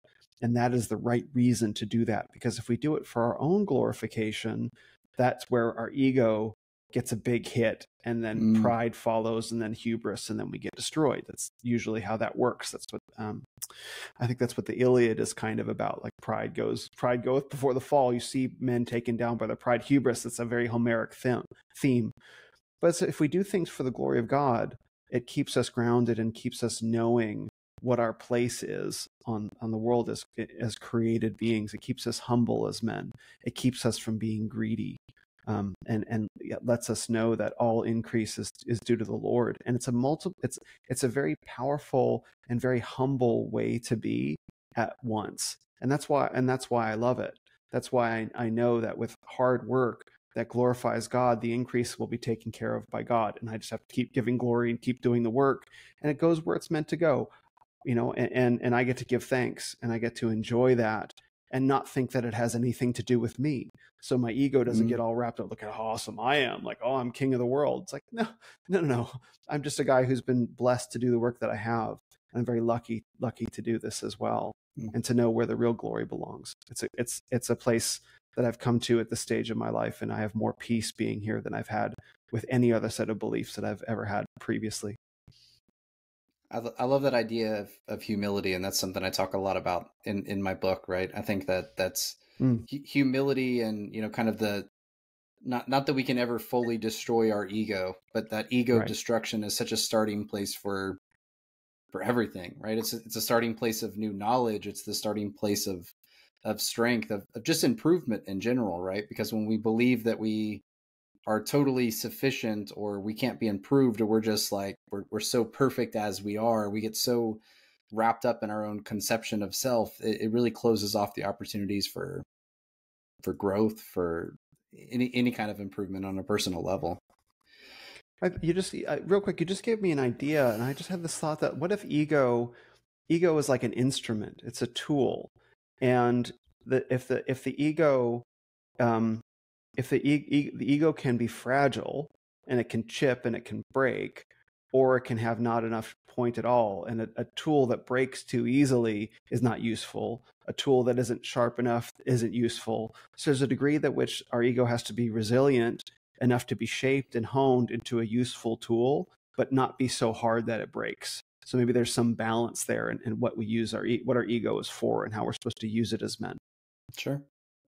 And that is the right reason to do that. Because if we do it for our own glorification, that's where our ego gets a big hit, and then pride follows, and then hubris, and then we get destroyed. That's usually how that works. That's what I think that's what the Iliad is kind of about. Like pride goeth before the fall. You see men taken down by their pride, hubris. It's a very Homeric theme. But if we do things for the glory of God, it keeps us grounded and keeps us knowing what our place is on the world as created beings. It keeps us humble as men. It keeps us from being greedy, and it lets us know that all increase is due to the Lord. And it's a very powerful and very humble way to be at once. And that's why I love it. That's why I know that with hard work that glorifies God, the increase will be taken care of by God. And I just have to keep giving glory and keep doing the work. And it goes where it's meant to go, and I get to give thanks, and I get to enjoy that and not think that it has anything to do with me. So my ego doesn't get all wrapped up. Look how awesome I am. Like, oh, I'm king of the world. It's like, no. I'm just a guy who's been blessed to do the work that I have. And I'm very lucky to do this as well, and to know where the real glory belongs. It's a place that I've come to at this stage of my life, and I have more peace being here than I've had with any other set of beliefs that I've ever had previously. I love that idea of humility, and that's something I talk a lot about in my book, right? I think that's humility, and kind of the not that we can ever fully destroy our ego, but that ego destruction is such a starting place for everything, right? It's a starting place of new knowledge. It's the starting place of strength, of just improvement in general, right? Because when we believe that we are totally sufficient, or we can't be improved, or we're just like, we're so perfect as we are, we get so wrapped up in our own conception of self, it really closes off the opportunities for growth, for any kind of improvement on a personal level. Real quick, you just gave me an idea, and I just had this thought that what if ego is like an instrument? It's a tool, and if the ego can be fragile, and it can chip and it can break, or it can have not enough point at all. And a tool that breaks too easily is not useful. A tool that isn't sharp enough isn't useful. So there's a degree that which our ego has to be resilient enough to be shaped and honed into a useful tool, but not be so hard that it breaks. So maybe there's some balance there in what we use what our ego is for, and how we're supposed to use it as men. Sure.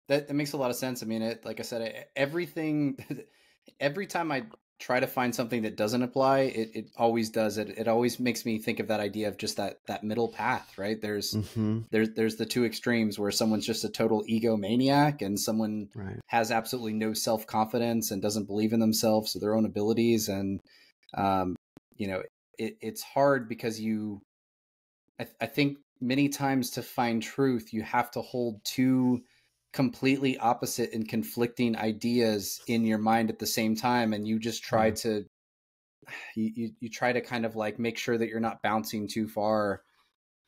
That makes a lot of sense. I mean, like I said, every time I try to find something that doesn't apply, it always does. It always makes me think of that idea of just that middle path, right? There's the two extremes, where someone's just a total egomaniac, and someone has absolutely no self-confidence and doesn't believe in themselves or their own abilities. And, it's hard because I think many times to find truth, you have to hold two completely opposite and conflicting ideas in your mind at the same time, and you just try to you try to kind of like make sure that you're not bouncing too far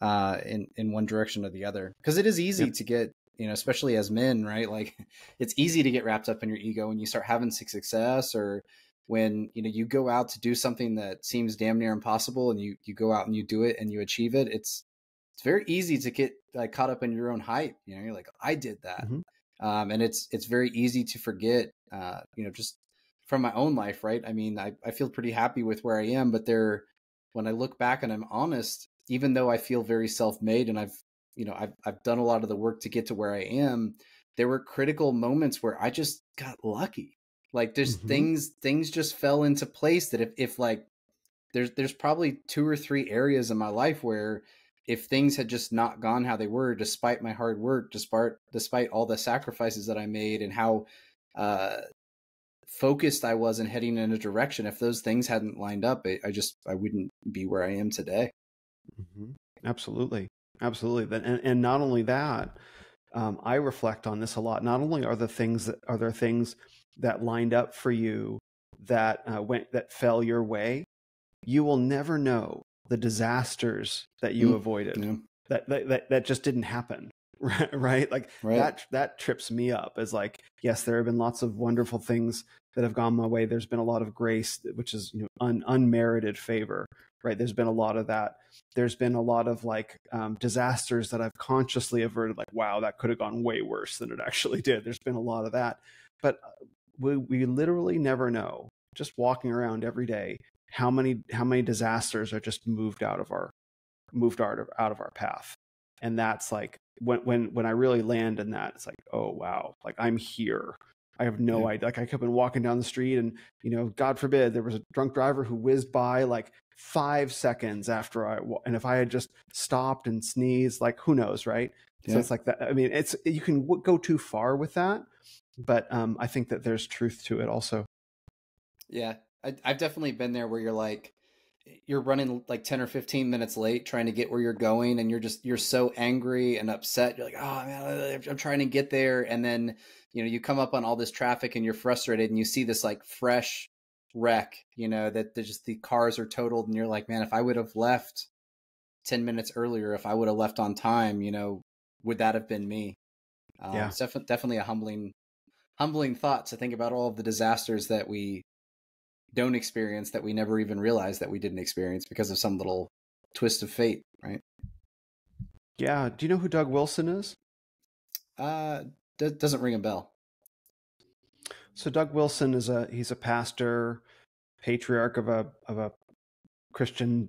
in one direction or the other, because it is easy to get, especially as men, right? Like, it's easy to get wrapped up in your ego when you start having success, or when you go out to do something that seems damn near impossible, and you go out and you do it and you achieve it. It's very easy to get like caught up in your own hype. You're like, I did that. And it's very easy to forget, just from my own life, right? I mean, I feel pretty happy with where I am, but when I look back and I'm honest, even though I feel very self-made, and I've done a lot of the work to get to where I am, there were critical moments where I just got lucky. Like, there's things just fell into place that if like, there's probably 2 or 3 areas in my life where, if things had just not gone how they were, despite my hard work, despite all the sacrifices that I made, and how focused I was in heading in a direction. If those things hadn't lined up, I wouldn't be where I am today. Mm-hmm. Absolutely. Absolutely. And not only that, I reflect on this a lot. Not only are there things that lined up for you that that fell your way, you will never know the disasters that you avoided. Yeah. That just didn't happen. Right? Like that trips me up, as like, yes, there have been lots of wonderful things that have gone my way. There's been a lot of grace, which is, unmerited favor, right? There's been a lot of that. There's been a lot of like disasters that I've consciously averted, like, wow, that could have gone way worse than it actually did. There's been a lot of that. But we literally never know, just walking around every day, how many disasters are just moved out of our path. And that's like, when I really land in that, it's like, oh wow, like I'm here. I have no idea. Like I could have been walking down the street and, God forbid, there was a drunk driver who whizzed by like 5 seconds after and if I had just stopped and sneezed, like, who knows, right? Yeah. So it's like that. I mean, you can go too far with that, but I think that there's truth to it also. Yeah, I've definitely been there where you're running like 10 or 15 minutes late trying to get where you're going, and you're so angry and upset. You're like, oh man, I'm trying to get there. And then, you come up on all this traffic and you're frustrated, and you see this like fresh wreck, that the cars are totaled, and you're like, man, if I would have left 10 minutes earlier, if I would have left on time, would that have been me? Yeah. It's definitely a humbling thought to think about all of the disasters that we don't experience, that we never even realized that we didn't experience because of some little twist of fate, right? Yeah. Do you know who Doug Wilson is? Doesn't ring a bell. So Doug Wilson he's a pastor, patriarch of a Christian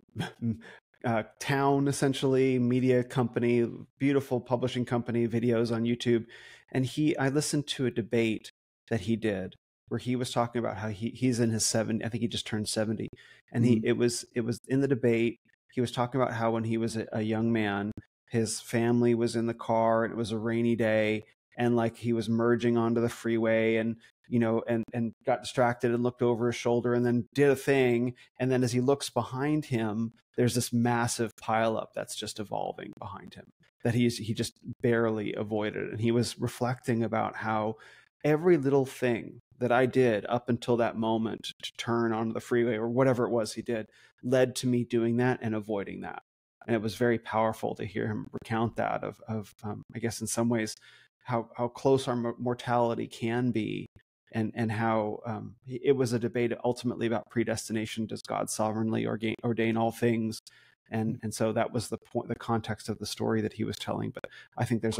town, essentially, media company, beautiful publishing company, videos on YouTube. And I listened to a debate that he did where he was talking about how he's in his 70s. I think he just turned 70. And it was in the debate, he was talking about how when he was a young man, his family was in the car and it was a rainy day, and like he was merging onto the freeway and and got distracted and looked over his shoulder and then did a thing. And then as he looks behind him, there's this massive pileup that's just evolving behind him that he just barely avoided. And he was reflecting about how every little thing that I did up until that moment to turn onto the freeway or whatever it was he did led to me doing that and avoiding that. And it was very powerful to hear him recount that of I guess in some ways how close our mortality can be. And how it was a debate ultimately about predestination. Does God sovereignly ordain all things? And so that was the point, the context of the story that he was telling. But I think there's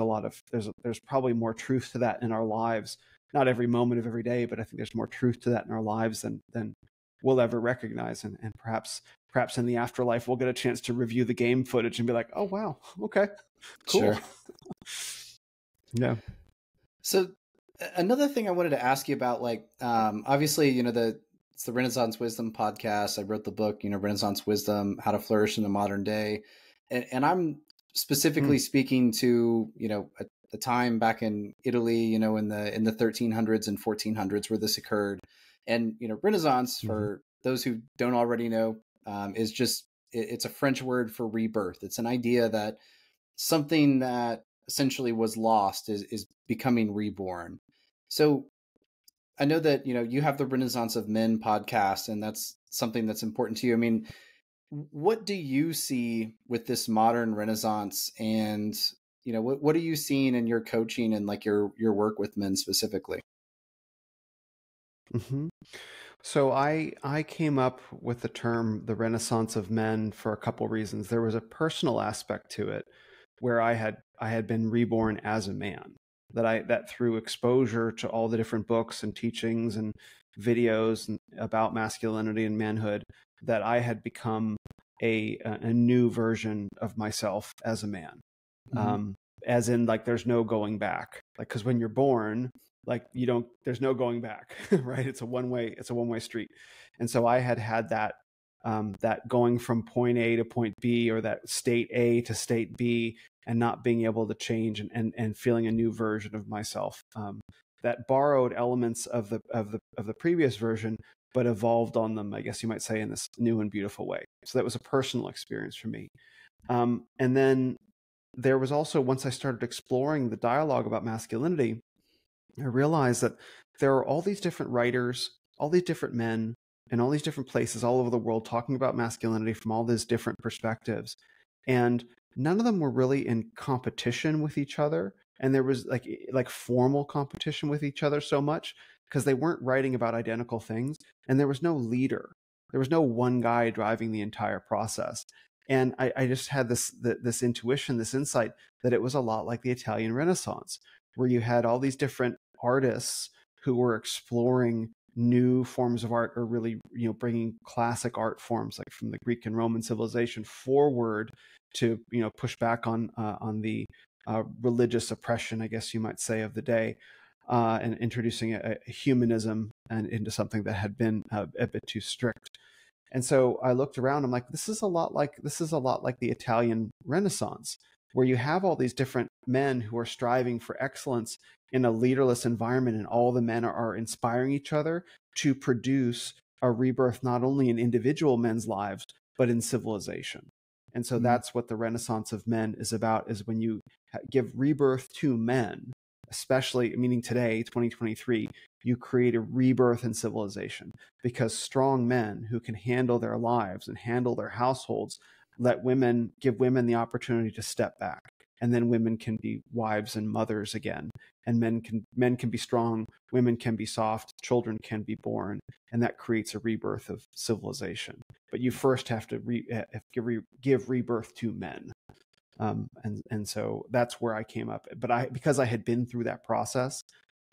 there's probably more truth to that in our lives. Not every moment of every day, but I think there's more truth to that in our lives than we'll ever recognize. And perhaps in the afterlife, we'll get a chance to review the game footage and be like, oh wow, okay, cool. Sure. Yeah. So another thing I wanted to ask you about, like, obviously, it's the Renaissance Wisdom podcast. I wrote the book, Renaissance Wisdom, How to Flourish in the Modern Day. And I'm specifically speaking to, a time back in Italy, in the 1300s and 1400s where this occurred. And, Renaissance, for those who don't already know, is just, it's a French word for rebirth. It's an idea that something that essentially was lost is becoming reborn. So I know that, you have the Renaissance of Men podcast, and that's something that's important to you. I mean, what do you see with this modern Renaissance, and, what are you seeing in your coaching and like your work with men specifically? Mm-hmm. So I came up with the term the Renaissance of Men for a couple reasons. There was a personal aspect to it where I had been reborn as a man, that through exposure to all the different books and teachings and videos about masculinity and manhood, that I had become a new version of myself as a man. As in, like, there's no going back. Like, because when you're born, like, there's no going back, right? It's a one-way street. And so I had that that going from point A to point B, or that state A to state B, and not being able to change, and feeling a new version of myself that borrowed elements of the previous version, but evolved on them, I guess you might say, in this new and beautiful way. So that was a personal experience for me. And then there was also, once I started exploring the dialogue about masculinity, I realized that there are all these different writers, all these different men, and all these different places all over the world talking about masculinity from all these different perspectives. And none of them were really in competition with each other. And there was like formal competition with each other so much, because they weren't writing about identical things. And there was no leader. There was no one guy driving the entire process. And I just had this intuition, this insight that it was a lot like the Italian Renaissance, where you had all these different artists who were exploring new forms of art, or really, bringing classic art forms like from the Greek and Roman civilization forward to, push back on the religious oppression, I guess you might say, of the day, and introducing a humanism and into something that had been a bit too strict. And so I looked around. I'm like, this is a lot like the Italian Renaissance, where you have all these different men who are striving for excellence in a leaderless environment, and all the men are inspiring each other to produce a rebirth, not only in individual men's lives, but in civilization. And so that's what the Renaissance of men is about, is when you give rebirth to men, especially, meaning today, 2023, you create a rebirth in civilization, because strong men who can handle their lives and handle their households give women the opportunity to step back, and then women can be wives and mothers again, and men can be strong, women can be soft, children can be born, and that creates a rebirth of civilization. But you first have to give rebirth to men. And so that's where I came up. But because I had been through that process,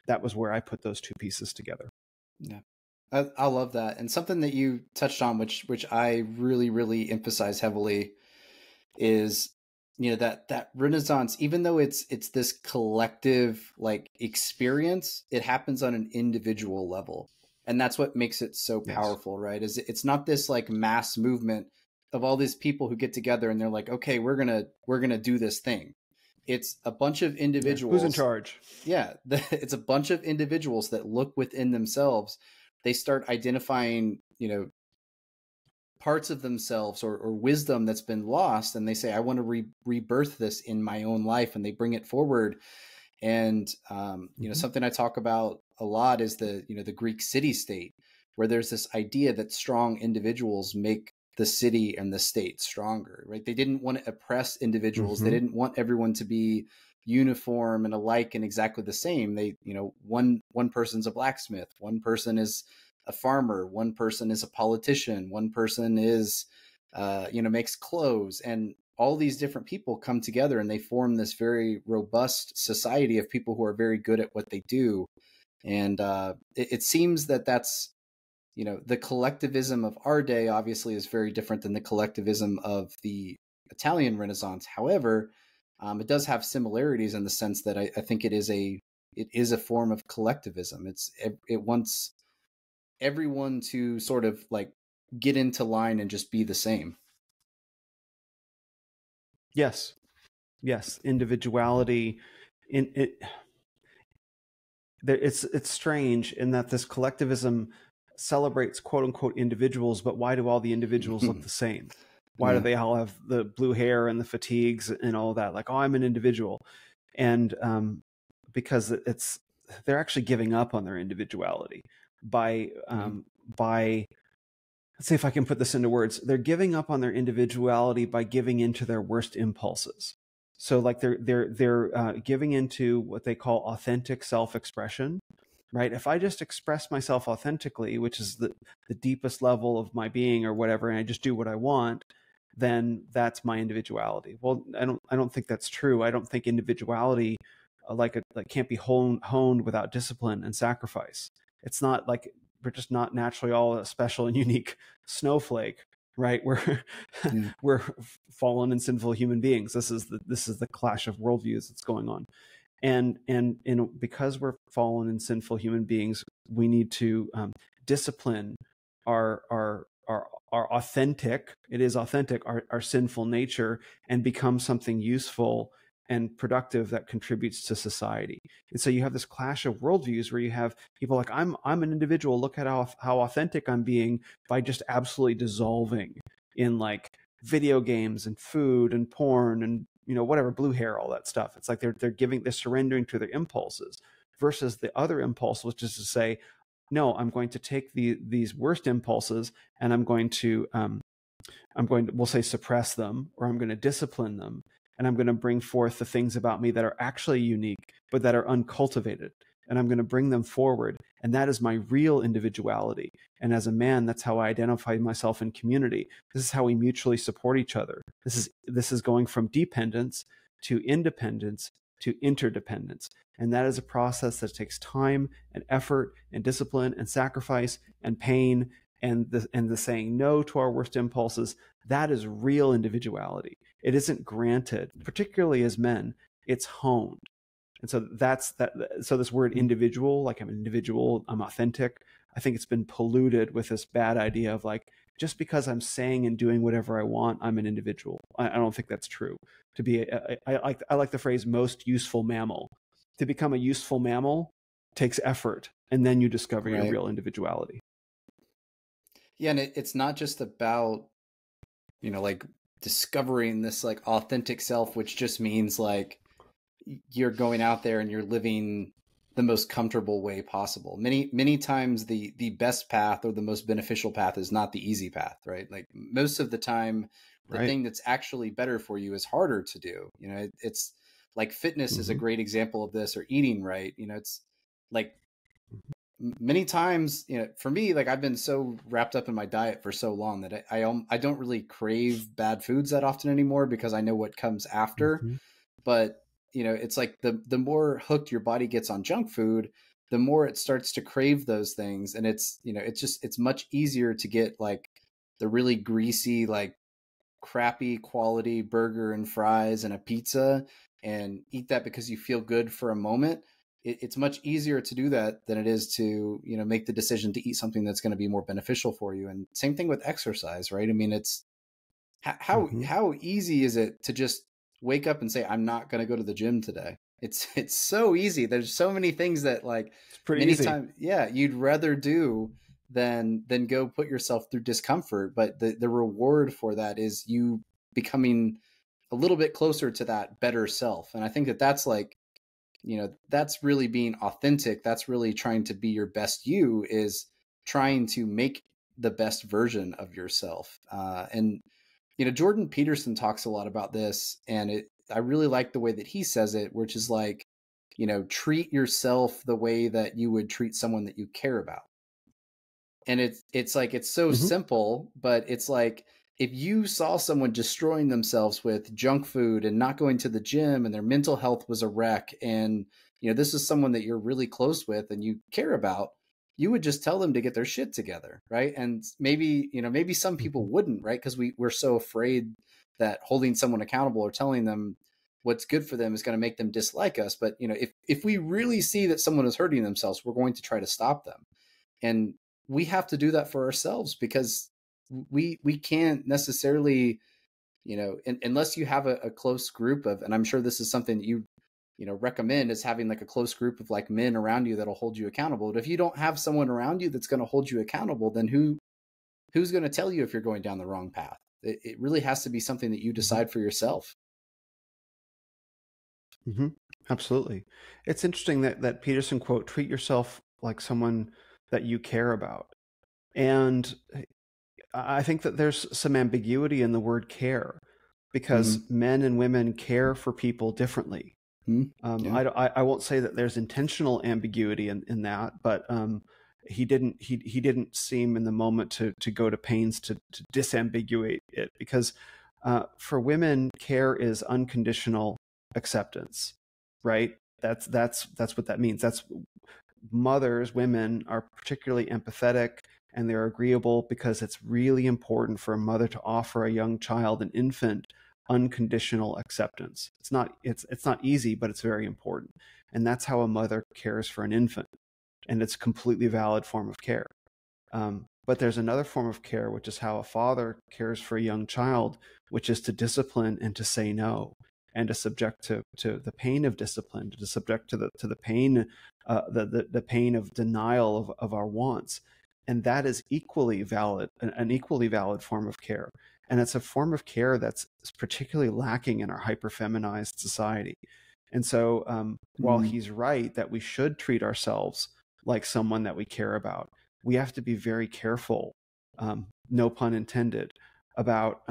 that was where I put those two pieces together. Yeah. I love that. And something that you touched on, which I really, really emphasize heavily, is, that Renaissance, even though it's this collective like experience, it happens on an individual level. And that's what makes it so powerful, right? Is it's not this like mass movement of all these people who get together and they're like, okay, we're gonna do this thing. It's a bunch of individuals. Who's in charge? Yeah, it's a bunch of individuals that look within themselves. They start identifying, parts of themselves or wisdom that's been lost, and they say, I want to rebirth this in my own life, and they bring it forward. And something I talk about a lot is the Greek city-state, where there's this idea that strong individuals make the city and the state stronger, right? They didn't want to oppress individuals. They didn't want everyone to be uniform and alike and exactly the same. They, one person's a blacksmith, one person is a farmer, one person is a politician, one person is, makes clothes, and all these different people come together and they form this very robust society of people who are very good at what they do. And it seems that that's, the collectivism of our day obviously is very different than the collectivism of the Italian Renaissance. However, it does have similarities in the sense that I think it is a form of collectivism. It wants everyone to sort of like get into line and just be the same. Yes. Individuality in it. It's strange in that this collectivism celebrates quote unquote individuals, but why do all the individuals look the same? Why do they all have the blue hair and the fatigues and all that? Like, oh, I'm an individual. And because they're actually giving up on their individuality by let's see if I can put this into words. They're giving up on their individuality by giving into their worst impulses. So like they're giving into what they call authentic self-expression, right? If I just express myself authentically, which is the deepest level of my being or whatever, and I just do what I want, then that's my individuality. Well, I don't think that's true. I don't think individuality can't be honed without discipline and sacrifice. It's not like we're just not naturally all a special and unique snowflake, right? We're fallen and sinful human beings. This is the clash of worldviews that's going on. And because we're fallen and sinful human beings, we need to discipline our authentic, it is authentic, our sinful nature, and become something useful and productive that contributes to society. And so you have this clash of worldviews where you have people like, I'm an individual, look at how authentic I'm being by just absolutely dissolving in like video games and food and porn and, you know, whatever, blue hair, all that stuff. It's like they're surrendering to their impulses, versus the other impulse, which is to say, no, I'm going to take these worst impulses and we'll say, suppress them, or I'm going to discipline them, and I'm going to bring forth the things about me that are actually unique, but that are uncultivated. And I'm going to bring them forward. And that is my real individuality. And as a man, that's how I identify myself in community. This is how we mutually support each other. This is going from dependence to independence to interdependence. And that is a process that takes time and effort and discipline and sacrifice and pain and the saying no to our worst impulses. That is real individuality. It isn't granted, particularly as men, it's honed. And so so this word individual, like I'm an individual, I'm authentic, I think it's been polluted with this bad idea of like, just because I'm saying and doing whatever I want, I'm an individual. I don't think that's true. I like the phrase most useful mammal. To become a useful mammal takes effort, and then you discover your real individuality. Yeah, and it's not just about, you know, like discovering this like authentic self, which just means like you're going out there and you're living the most comfortable way possible. Many times the best path or the most beneficial path is not the easy path, right? Like most of the time, the thing that's actually better for you is harder to do. You know, it's like fitness is a great example of this, or eating right. You know, it's like many times, you know, for me, like I've been so wrapped up in my diet for so long that I don't really crave bad foods that often anymore, because I know what comes after. But you know, it's like the more hooked your body gets on junk food, the more it starts to crave those things. And it's, you know, it's much easier to get like the really greasy, like crappy quality burger and fries and a pizza and eat that because you feel good for a moment. It's much easier to do that than it is to, you know, make the decision to eat something that's going to be more beneficial for you. And same thing with exercise, right? I mean, it's how easy is it to just wake up and say, I'm not going to go to the gym today? It's so easy. There's so many things that like it's pretty easy. Times, yeah, you'd rather do than go put yourself through discomfort. But the reward for that is you becoming a little bit closer to that better self. And I think that that's like, you know, that's really being authentic. That's really trying to be your best you, is trying to make the best version of yourself. And you know, Jordan Peterson talks a lot about this, and I really like the way that he says it, which is like, you know, treat yourself the way that you would treat someone that you care about. And it's like, it's so simple, but it's like, if you saw someone destroying themselves with junk food and not going to the gym, and their mental health was a wreck, and, you know, this is someone that you're really close with and you care about, you would just tell them to get their shit together, right? And maybe, you know, maybe some people wouldn't, right? Because we're so afraid that holding someone accountable or telling them what's good for them is going to make them dislike us. But, you know, if we really see that someone is hurting themselves, we're going to try to stop them. And we have to do that for ourselves, because we can't necessarily, you know, unless you have a close group of, and I'm sure this is something that you know, recommend, is having like a close group of like men around you that'll hold you accountable. But if you don't have someone around you that's going to hold you accountable, then who's going to tell you if you're going down the wrong path? It really has to be something that you decide for yourself. Absolutely. It's interesting that Peterson quote, treat yourself like someone that you care about. And I think that there's some ambiguity in the word care, because men and women care for people differently. I won't say that there's intentional ambiguity in that, but he didn't seem in the moment to go to pains to disambiguate it, because for women, care is unconditional acceptance, right? That's what that means. That's mothers, women are particularly empathetic, and they're agreeable because it's really important for a mother to offer a young child, an infant, unconditional acceptance. It's not easy, but it's very important. And that's how a mother cares for an infant. And it's a completely valid form of care. But there's another form of care, which is how a father cares for a young child, which is to discipline and to say no. and to subject to the pain of discipline, to subject to the pain, the pain of denial of our wants. And that is equally valid, an equally valid form of care. And it's a form of care that's particularly lacking in our hyper-feminized society. And so while he's right that we should treat ourselves like someone that we care about, we have to be very careful, no pun intended, about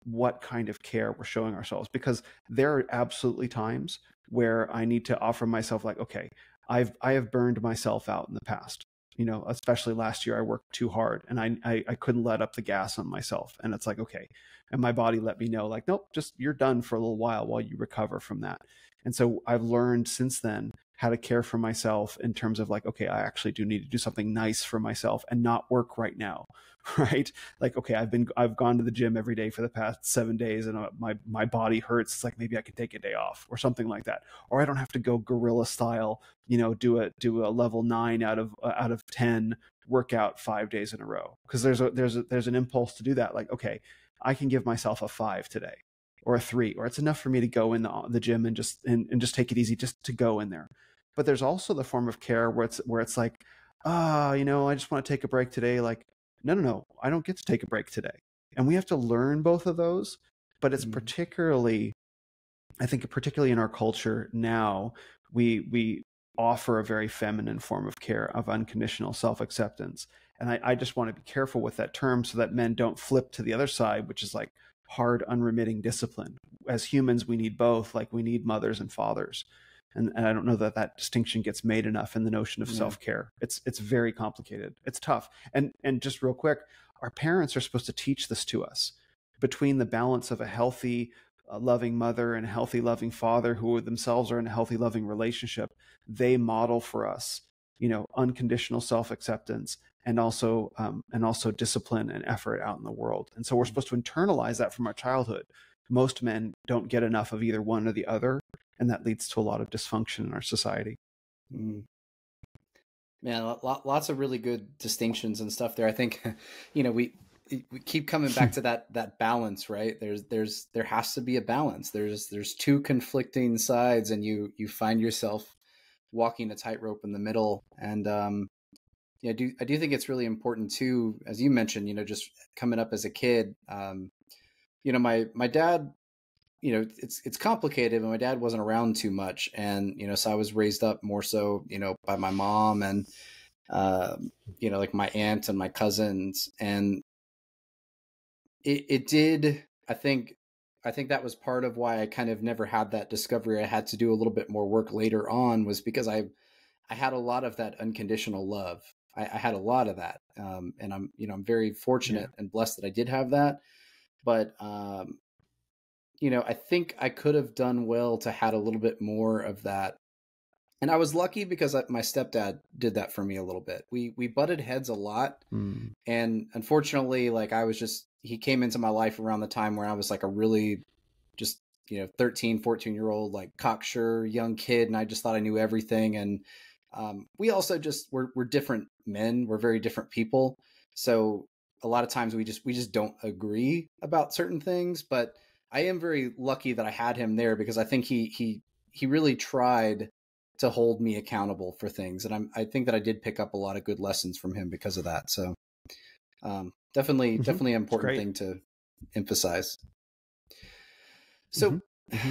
what kind of care we're showing ourselves. Because there are absolutely times where I need to offer myself like, okay, I have burned myself out in the past. You know, especially last year, I worked too hard and I couldn't let up the gas on myself. And it's like, okay. And my body let me know like, nope, just you're done for a little while you recover from that. And so I've learned since then how to care for myself in terms of like, okay, I actually do need to do something nice for myself and not work right now. Right. Like, okay, I've gone to the gym every day for the past 7 days and my body hurts. It's like, maybe I could take a day off or something like that. Or I don't have to go guerrilla style, you know, do a level 9 out of 10 workout 5 days in a row. Cause there's an impulse to do that. Like, okay, I can give myself a 5 today or a 3, or it's enough for me to go in the gym and just take it easy, just to go in there. But there's also the form of care where it's like, you know, I just want to take a break today. Like, no, I don't get to take a break today. And we have to learn both of those. But it's particularly, I think, particularly in our culture now, we offer a very feminine form of care, of unconditional self-acceptance. And I just want to be careful with that term so that men don't flip to the other side, which is like hard, unremitting discipline. As humans, we need both, like we need mothers and fathers. And I don't know that distinction gets made enough in the notion of self-care. It's very complicated. It's tough. And just real quick, our parents are supposed to teach this to us, between the balance of a healthy, loving mother and a healthy, loving father who themselves are in a healthy, loving relationship. They model for us, you know, unconditional self-acceptance and also discipline and effort out in the world. And so we're supposed to internalize that from our childhood. Most men don't get enough of either one or the other, and that leads to a lot of dysfunction in our society. Man, lots of really good distinctions and stuff there. I think, you know, we keep coming back to that balance, right? There has to be a balance. There's two conflicting sides, and you find yourself walking a tightrope in the middle. And yeah, I do think it's really important too, as you mentioned, you know, just coming up as a kid. You know, my dad, you know, it's complicated, but my dad wasn't around too much. And, you know, so I was raised up more so, you know, by my mom and, you know, like my aunt and my cousins. And it did, I think that was part of why I kind of never had that discovery. I had to do a little bit more work later on, was because I had a lot of that unconditional love. I had a lot of that. And I'm very fortunate and blessed that I did have that. But, you know, I think I could have done well to had a little bit more of that. And I was lucky because my stepdad did that for me a little bit. We butted heads a lot. And unfortunately, like he came into my life around the time where I was like a really just, you know, 13, 14-year-old, like cocksure young kid. And I just thought I knew everything. And we also just, we're different men. We're very different people. So a lot of times we just don't agree about certain things, but I am very lucky that I had him there, because I think he really tried to hold me accountable for things. And I think that I did pick up a lot of good lessons from him because of that. So definitely an important thing to emphasize. So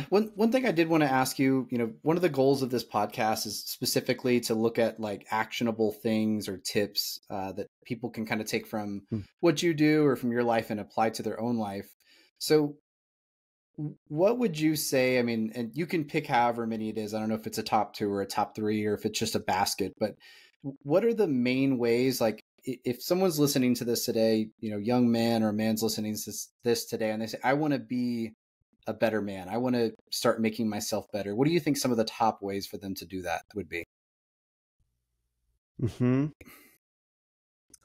one thing I did want to ask you, you know, one of the goals of this podcast is specifically to look at like actionable things or tips that people can kind of take from what you do or from your life and apply to their own life. So what would you say? I mean, and you can pick however many it is. I don't know if it's a top 2 or a top 3 or if it's just a basket, but what are the main ways, like if someone's listening to this today, you know, young man or a man's listening to this today, and they say, I want to be a better man, I want to start making myself better. What do you think some of the top ways for them to do that would be? There's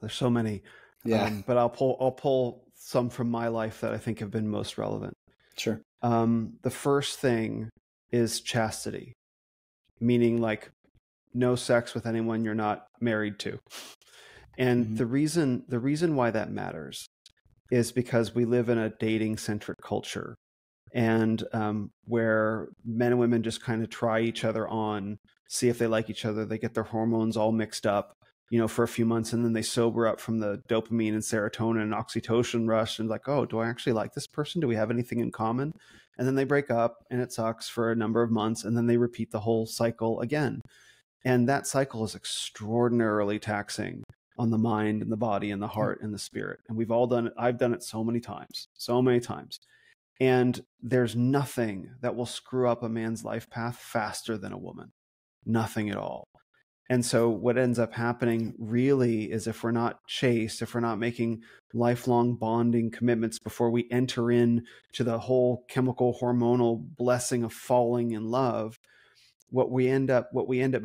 so many. But I'll pull some from my life that I think have been most relevant. Sure. The first thing is chastity, meaning like no sex with anyone you're not married to. And the reason why that matters is because we live in a dating centric culture. and where men and women just kind of try each other on, see if they like each other. They get their hormones all mixed up, for a few months, and then they sober up from the dopamine and serotonin and oxytocin rush and like, oh, do I actually like this person? Do we have anything in common? And then they break up and it sucks for a number of months, and then they repeat the whole cycle again. And that cycle is extraordinarily taxing on the mind and the body and the heart and the spirit. And we've all done it. I've done it so many times. And there's nothing that will screw up a man's life path faster than a woman. Nothing at all. And so what ends up happening really is, if we're not chaste, if we're not making lifelong bonding commitments before we enter in to the whole chemical hormonal blessing of falling in love, what we end up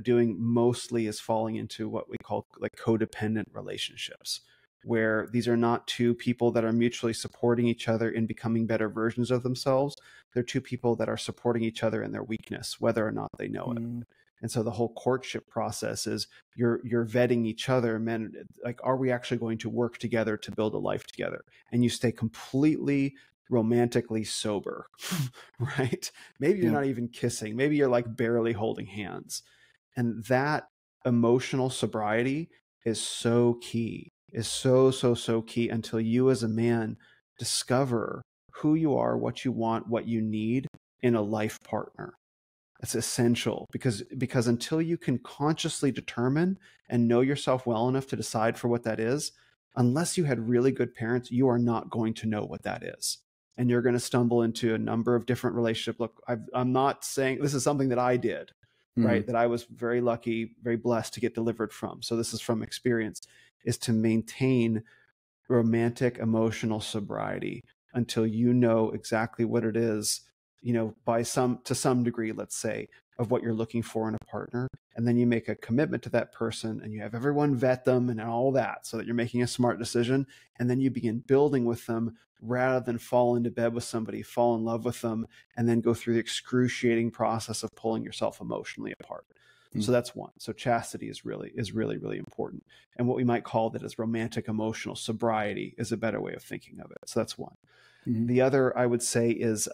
doing mostly is falling into what we call like codependent relationships, where these are not two people that are mutually supporting each other in becoming better versions of themselves. They're two people that are supporting each other in their weakness, whether or not they know it. And so the whole courtship process is you're vetting each other, men, like, are we actually going to work together to build a life together? And you stay completely romantically sober, right? Maybe you're not even kissing. Maybe you're like barely holding hands. And that emotional sobriety is so key, is so key, until you as a man discover who you are, what you want, what you need in a life partner. It's essential, because until you can consciously determine and know yourself well enough to decide for what that is, unless you had really good parents, you are not going to know what that is. And you're going to stumble into a number of different relationships. Look, I'm not saying this is something that I did, right? That I was very lucky, very blessed to get delivered from. So this is from experience, is to maintain romantic emotional sobriety until you know exactly what it is, to some degree, let's say, of what you're looking for in a partner. And then you make a commitment to that person, and you have everyone vet them and all that, so that you're making a smart decision. And then you begin building with them, rather than fall into bed with somebody, fall in love with them, and then go through the excruciating process of pulling yourself emotionally apart. So that's one. So chastity is really, really important. And what we might call that is romantic emotional sobriety is a better way of thinking of it. So that's one. The other I would say is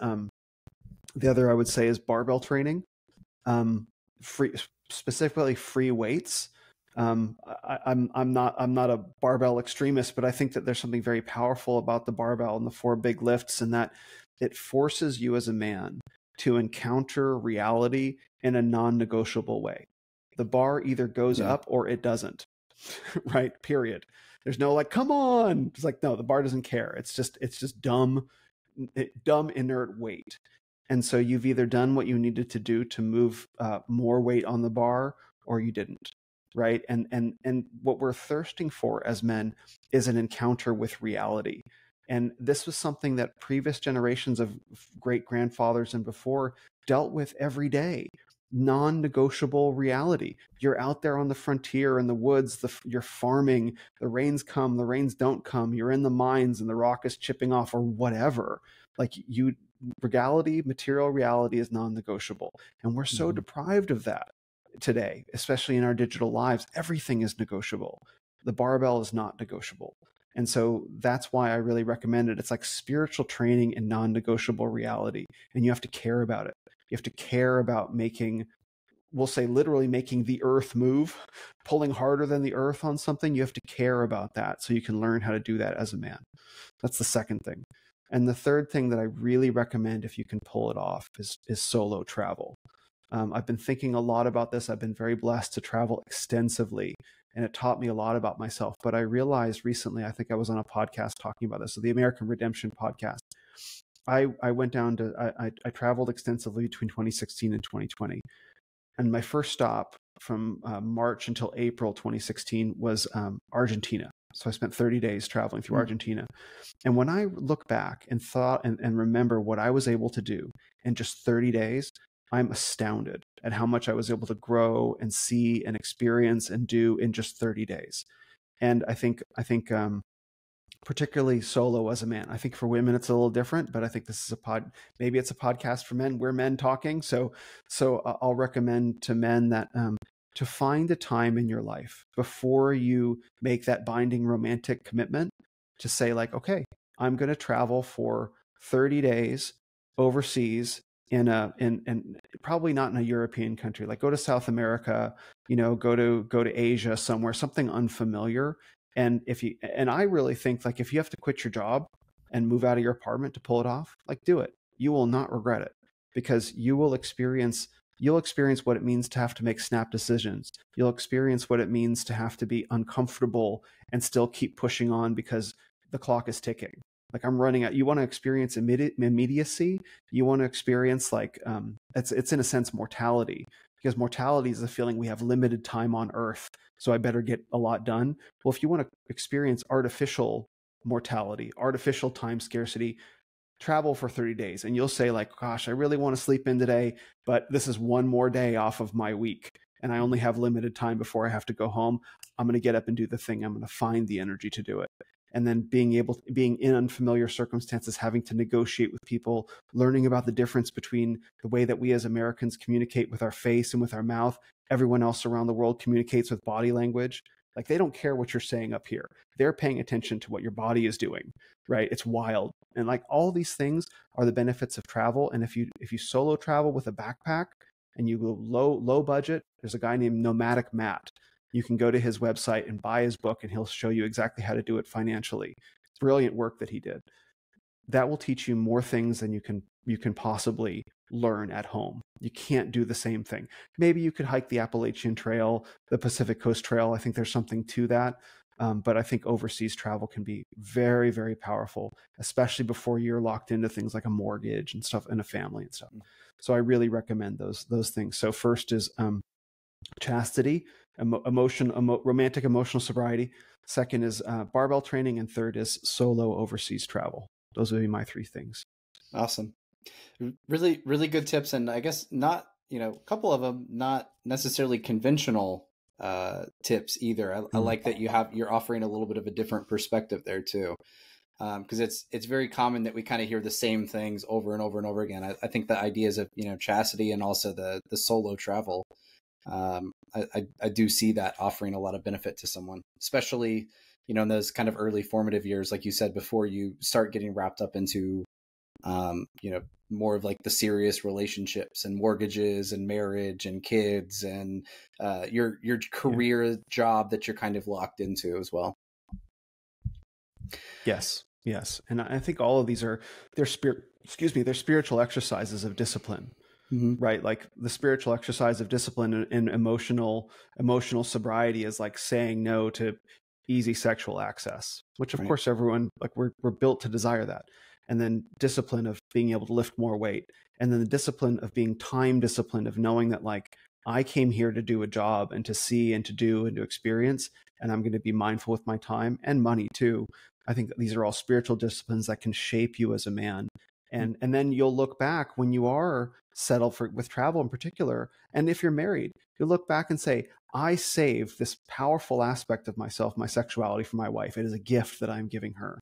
barbell training, specifically free weights. I'm not a barbell extremist, but I think that there's something very powerful about the barbell and the 4 big lifts, and that it forces you as a man to encounter reality in a non-negotiable way. The bar either goes up or it doesn't, right? Period. There's no like, come on. It's like, no, the bar doesn't care. It's just dumb, inert weight. And so you've either done what you needed to do to move more weight on the bar, or you didn't, right? And what we're thirsting for as men is an encounter with reality. And this was something that previous generations of great-grandfathers and before dealt with every day. Non-negotiable reality. You're out there on the frontier in the woods, you're farming, the rains come, the rains don't come, you're in the mines and the rock is chipping off, or whatever. Like, material reality is non-negotiable. And we're so deprived of that today, especially in our digital lives. Everything is negotiable. The barbell is not negotiable. And so that's why I really recommend it. It's like spiritual training in non-negotiable reality. And you have to care about it. You have to care about we'll say literally making the earth move, pulling harder than the earth on something. You have to care about that so you can learn how to do that as a man. That's the second thing. And the third thing that I really recommend, if you can pull it off, is solo travel. I've been thinking a lot about this. I've been very blessed to travel extensively, and it taught me a lot about myself. But I realized recently, I think I was on a podcast talking about this, so the American Redemption podcast. I went down to, I traveled extensively between 2016 and 2020. And my first stop from March until April 2016 was Argentina. So I spent 30 days traveling through Argentina. And when I look back and thought and remember what I was able to do in just 30 days, I'm astounded at how much I was able to grow and see and experience and do in just 30 days. And I think particularly solo as a man. I think for women it's a little different, but I think this is maybe it's a podcast for men. We're men talking. So I'll recommend to men that to find a time in your life before you make that binding romantic commitment to say like, okay, I'm going to travel for 30 days overseas in probably not in a European country, like go to South America, go to Asia somewhere, something unfamiliar. And I really think, like, if you have to quit your job and move out of your apartment to pull it off, like, do it. You will not regret it, because you'll experience what it means to have to make snap decisions. You'll experience what it means to have to be uncomfortable and still keep pushing on because the clock is ticking. Like, I'm running out. You want to experience immediacy. You want to experience, like, it's in a sense mortality, because mortality is the feeling we have limited time on Earth, so I better get a lot done. Well, if you want to experience artificial mortality, artificial time scarcity, travel for 30 days and you'll say, like, gosh, I really want to sleep in today, but this is one more day off of my week and I only have limited time before I have to go home. I'm going to get up and do the thing. I'm going to find the energy to do it. And then being in unfamiliar circumstances, having to negotiate with people, learning about the difference between the way that we as Americans communicate with our face and with our mouth. Everyone else around the world communicates with body language. Like, they don't care what you're saying up here. They're paying attention to what your body is doing, right? It's wild. And, like, all these things are the benefits of travel. And if you solo travel with a backpack and you go low budget, there's a guy named Nomadic Matt. You can go to his website and buy his book, and he'll show you exactly how to do it financially. It's brilliant work that he did. That will teach you more things than you can possibly learn at home. You can't do the same thing. Maybe you could hike the Appalachian Trail, the Pacific Coast Trail. I think there's something to that. But I think overseas travel can be very, very powerful, especially before you're locked into things like a mortgage and stuff, and a family and stuff. So I really recommend those things. So first is chastity, romantic emotional sobriety. Second is barbell training, and third is solo overseas travel. Those would be my three things. Awesome. Really, really good tips. And I guess not, a couple of them, not necessarily conventional tips either. I like that you're offering a little bit of a different perspective there too. Because it's very common that we kind of hear the same things over and over and over again. I think the ideas of, chastity and also the solo travel, I do see that offering a lot of benefit to someone, especially, in those kind of early formative years, like you said, before you start getting wrapped up into, more of like the serious relationships and mortgages and marriage and kids and your career job that you're kind of locked into as well. Yes. And I think all of these they're spiritual exercises of discipline. Mm-hmm. Right? Like, the spiritual exercise of discipline and emotional sobriety is like saying no to easy sexual access, which of course everyone, like, we're built to desire that. And then discipline of being able to lift more weight. And then the discipline of being time disciplined, of knowing that, like, I came here to do a job and to see and to do and to experience, and I'm going to be mindful with my time and money too. I think that these are all spiritual disciplines that can shape you as a man. And then you'll look back when you are settled with travel in particular. And if you're married, you'll look back and say, I saved this powerful aspect of myself, my sexuality, for my wife. It is a gift that I'm giving her.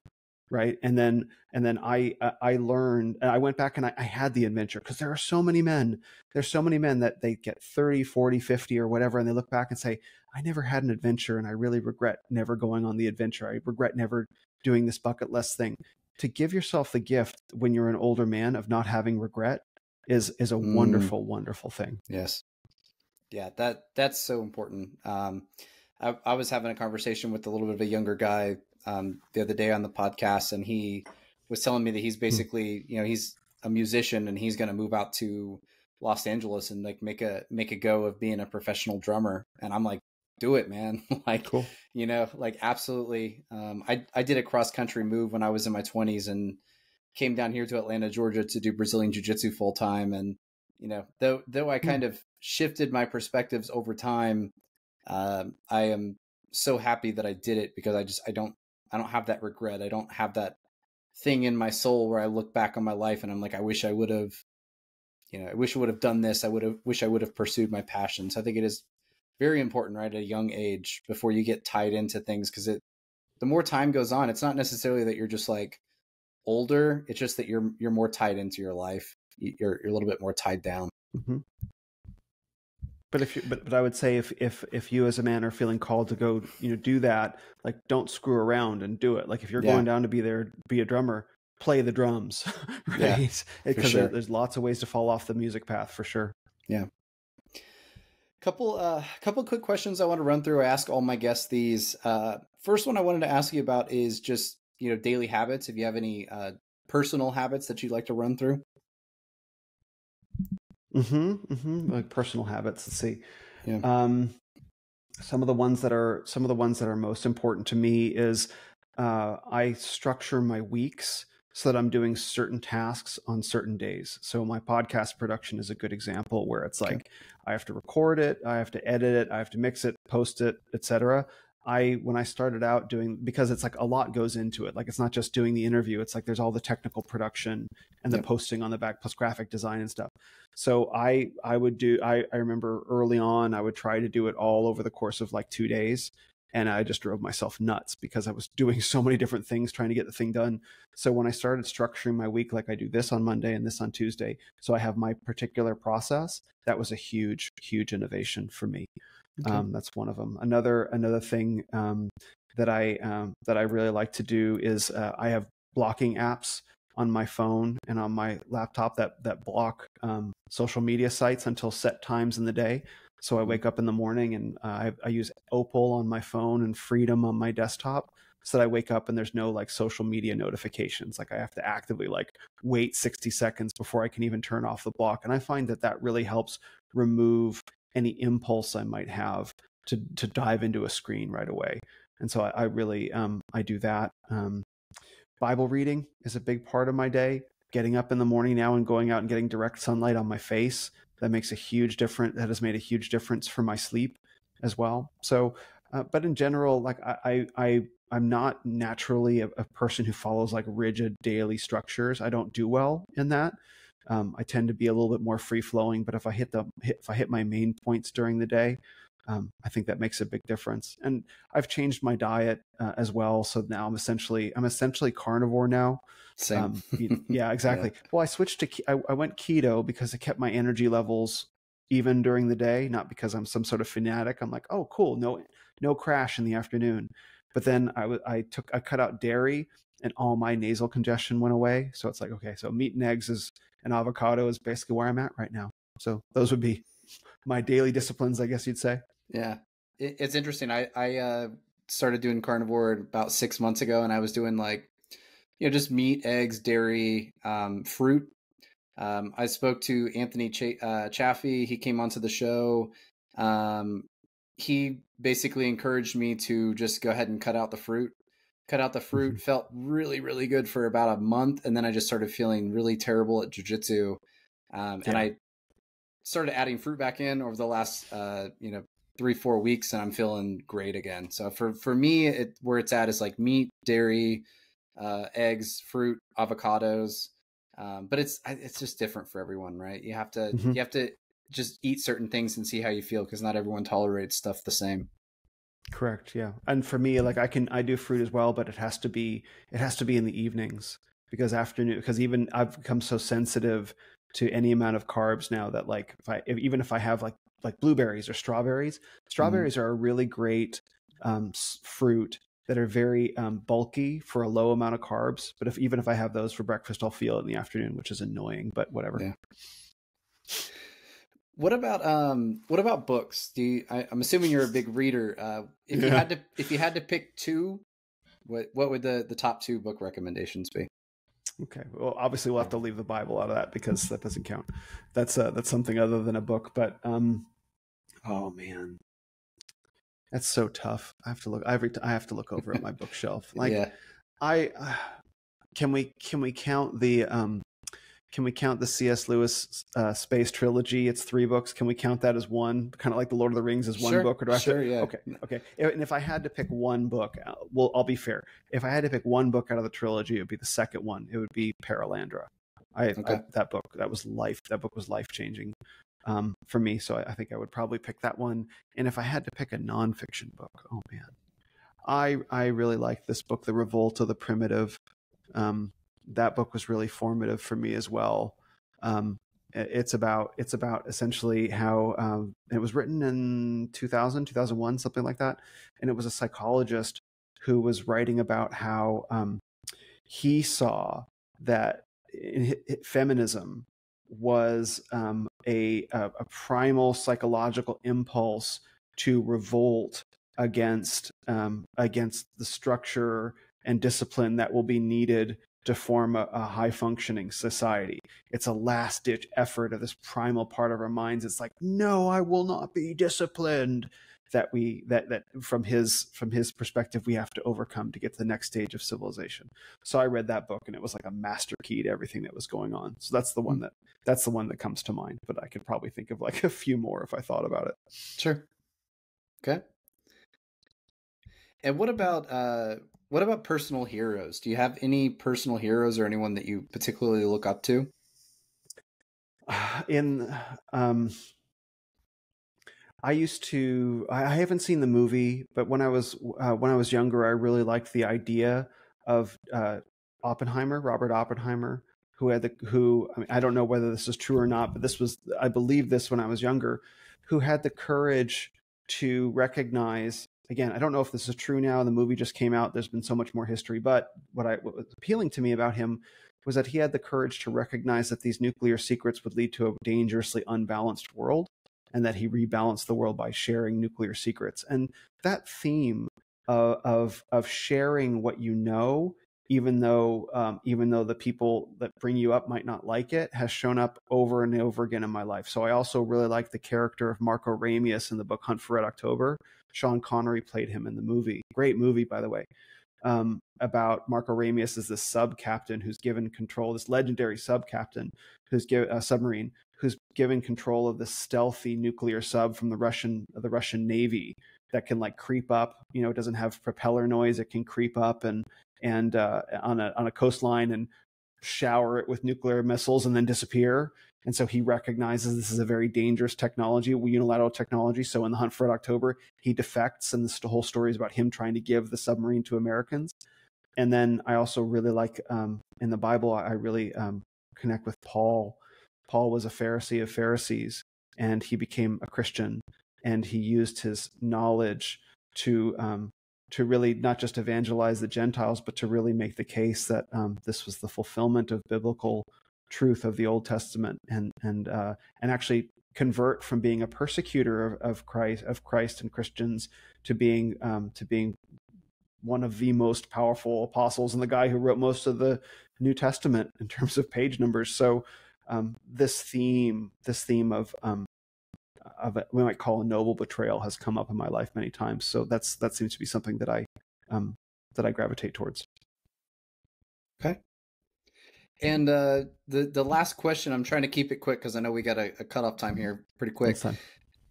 Right. And then I learned, and I went back and I had the adventure, because there's so many men that they get 30, 40, 50 or whatever. And they look back and say, I never had an adventure, and I really regret never going on the adventure. I regret never doing this bucket list thing. To give yourself the gift when you're an older man of not having regret is a wonderful, wonderful thing. Yes. Yeah, that's so important. I was having a conversation with a little bit of a younger guy the other day on the podcast, and he was telling me that he's basically, he's a musician and he's going to move out to Los Angeles and like make a go of being a professional drummer. And I'm like, do it, man. Like, cool. Like, absolutely. I did a cross country move when I was in my 20s and came down here to Atlanta, Georgia to do Brazilian jiu-jitsu full time. And, though I kind of shifted my perspectives over time, I am so happy that I did it, because I don't have that regret. I don't have that thing in my soul where I look back on my life and I'm like, I wish I would have done this. Wish I would have pursued my passions. I think it is very important, right, at a young age, before you get tied into things, because the more time goes on, it's not necessarily that you're just like older. It's just that you're more tied into your life. You're a little bit more tied down. Mm-hmm. But I would say if you as a man are feeling called to go, do that, like, don't screw around and do it. Like, if you're going down to be a drummer, play the drums, right? Yeah, Because sure. there's lots of ways to fall off the music path for sure. Yeah. Couple quick questions I want to run through. I ask all my guests these. First one I wanted to ask you about is just, daily habits. If you have any personal habits that you'd like to run through. Like personal habits. Let's see. Yeah. Some of the ones that are most important to me is I structure my weeks so that I'm doing certain tasks on certain days. So my podcast production is a good example where it's like I have to record it, I have to edit it, I have to mix it, post it, etc. When I started out doing, because it's like a lot goes into it. Like it's not just doing the interview. It's like there's all the technical production and the posting on the back plus graphic design and stuff. So I remember early on, I would try to do it all over the course of like 2 days. And I just drove myself nuts because I was doing so many different things trying to get the thing done. So when I started structuring my week, like I do this on Monday and this on Tuesday, so I have my particular process, that was a huge, huge innovation for me. Okay. That's one of them. Another thing that I really like to do is I have blocking apps on my phone and on my laptop that block social media sites until set times in the day. So I wake up in the morning and I use Opal on my phone and Freedom on my desktop, so that I wake up and there's no like social media notifications. Like I have to actively like wait 60 seconds before I can even turn off the block. And I find that really helps remove any impulse I might have to dive into a screen right away. And so I really I do that. Bible reading is a big part of my day. Getting up in the morning now and going out and getting direct sunlight on my face, that makes a huge difference. That has made a huge difference for my sleep as well. So, but in general, like I'm not naturally a person who follows like rigid daily structures. I don't do well in that. I tend to be a little bit more free flowing, but if I hit my main points during the day, I think that makes a big difference. And I've changed my diet as well. So now I'm essentially carnivore now. Same. Yeah, exactly. Yeah. Well, I switched to, I went keto because it kept my energy levels even during the day, not because I'm some sort of fanatic. I'm like, oh, cool. No crash in the afternoon. But then I cut out dairy and all my nasal congestion went away. So it's like, okay, so meat and eggs and avocado is basically where I'm at right now. So those would be my daily disciplines, I guess you'd say. Yeah. It's interesting. I started doing carnivore about 6 months ago, and I was doing like, just meat, eggs, dairy, fruit. I spoke to Anthony Chaffee. He came onto the show. He basically encouraged me to just go ahead and cut out the fruit. Mm-hmm. Felt really, really good for about a month. And then I just started feeling really terrible at jiu-jitsu. And I started adding fruit back in over the last, 3-4 weeks, and I'm feeling great again. So for me, where it's at is like meat, dairy, eggs, fruit, avocados. But it's just different for everyone, right? You have to just eat certain things and see how you feel, because not everyone tolerates stuff the same. Correct. Yeah. And for me, like I do fruit as well, but it has to be in the evenings, because even I've become so sensitive to any amount of carbs now that like even if I have like blueberries or strawberries are a really great fruit that are very bulky for a low amount of carbs. But even if I have those for breakfast, I'll feel it in the afternoon, which is annoying, but whatever. Yeah. What about books? I'm assuming you're a big reader. If you had to pick two, what would the top two book recommendations be? Okay. Well, obviously we'll have to leave the Bible out of that because that doesn't count. That's something other than a book. But oh man, that's so tough. I have to look over at my bookshelf. Like, yeah. Can we count the C.S. Lewis space trilogy? It's 3 books. Can we count that as one? Kind of like the Lord of the Rings as one book, or do I have to? Yeah. Okay. And if I had to pick one book, well, I'll be fair. If I had to pick one book out of the trilogy, it would be the second one. It would be Paralandra. That book was life changing for me. So I think I would probably pick that one. And if I had to pick a nonfiction book, oh man, I really like this book, The Revolt of the Primitive. That book was really formative for me as well. It's about essentially how it was written in 2001, something like that. And it was a psychologist who was writing about how he saw that feminism was a primal psychological impulse to revolt against the structure and discipline that will be needed to form a high functioning society. It's a last ditch effort of this primal part of our minds. It's like, no, I will not be disciplined. That from his perspective, we have to overcome to get to the next stage of civilization. So I read that book, and it was like a master key to everything that was going on. So that's the one that comes to mind. But I could probably think of like a few more if I thought about it. Sure. Okay. And what about personal heroes? Do you have any personal heroes or anyone that you particularly look up to? I haven't seen the movie, but when I was younger, I really liked the idea of Oppenheimer, Robert Oppenheimer, I mean, I don't know whether this is true or not, but I believe this when I was younger, who had the courage to recognize, again, I don't know if this is true now, the movie just came out, there's been so much more history, but what was appealing to me about him was that he had the courage to recognize that these nuclear secrets would lead to a dangerously unbalanced world, and that he rebalanced the world by sharing nuclear secrets. And that theme of sharing what you know, even though the people that bring you up might not like it, has shown up over and over again in my life. So I also really like the character of Marco Ramius in the book Hunt for Red October. Sean Connery played him in the movie. Great movie, by the way. About Marco Ramius as this sub-captain who's given control, this legendary sub-captain who's given a submarine, who's given control of this stealthy nuclear sub from the Russian Navy that can like creep up. You know, it doesn't have propeller noise. It can creep up and on a coastline and shower it with nuclear missiles and then disappear. And so he recognizes this is a very dangerous technology, unilateral technology. So in the Hunt for Red October, he defects, and the whole story is about him trying to give the submarine to Americans. And then I also really like in the Bible, I really connect with Paul. Paul was a Pharisee of Pharisees, and he became a Christian, and he used his knowledge to really not just evangelize the Gentiles, but to really make the case that this was the fulfillment of biblical truth of the Old Testament, and actually convert from being a persecutor of Christ and Christians to being one of the most powerful apostles and the guy who wrote most of the New Testament in terms of page numbers. So this theme of we might call a noble betrayal has come up in my life many times. So that seems to be something that I gravitate towards. Okay. And the last question, I'm trying to keep it quick because I know we got a cutoff time here pretty quick.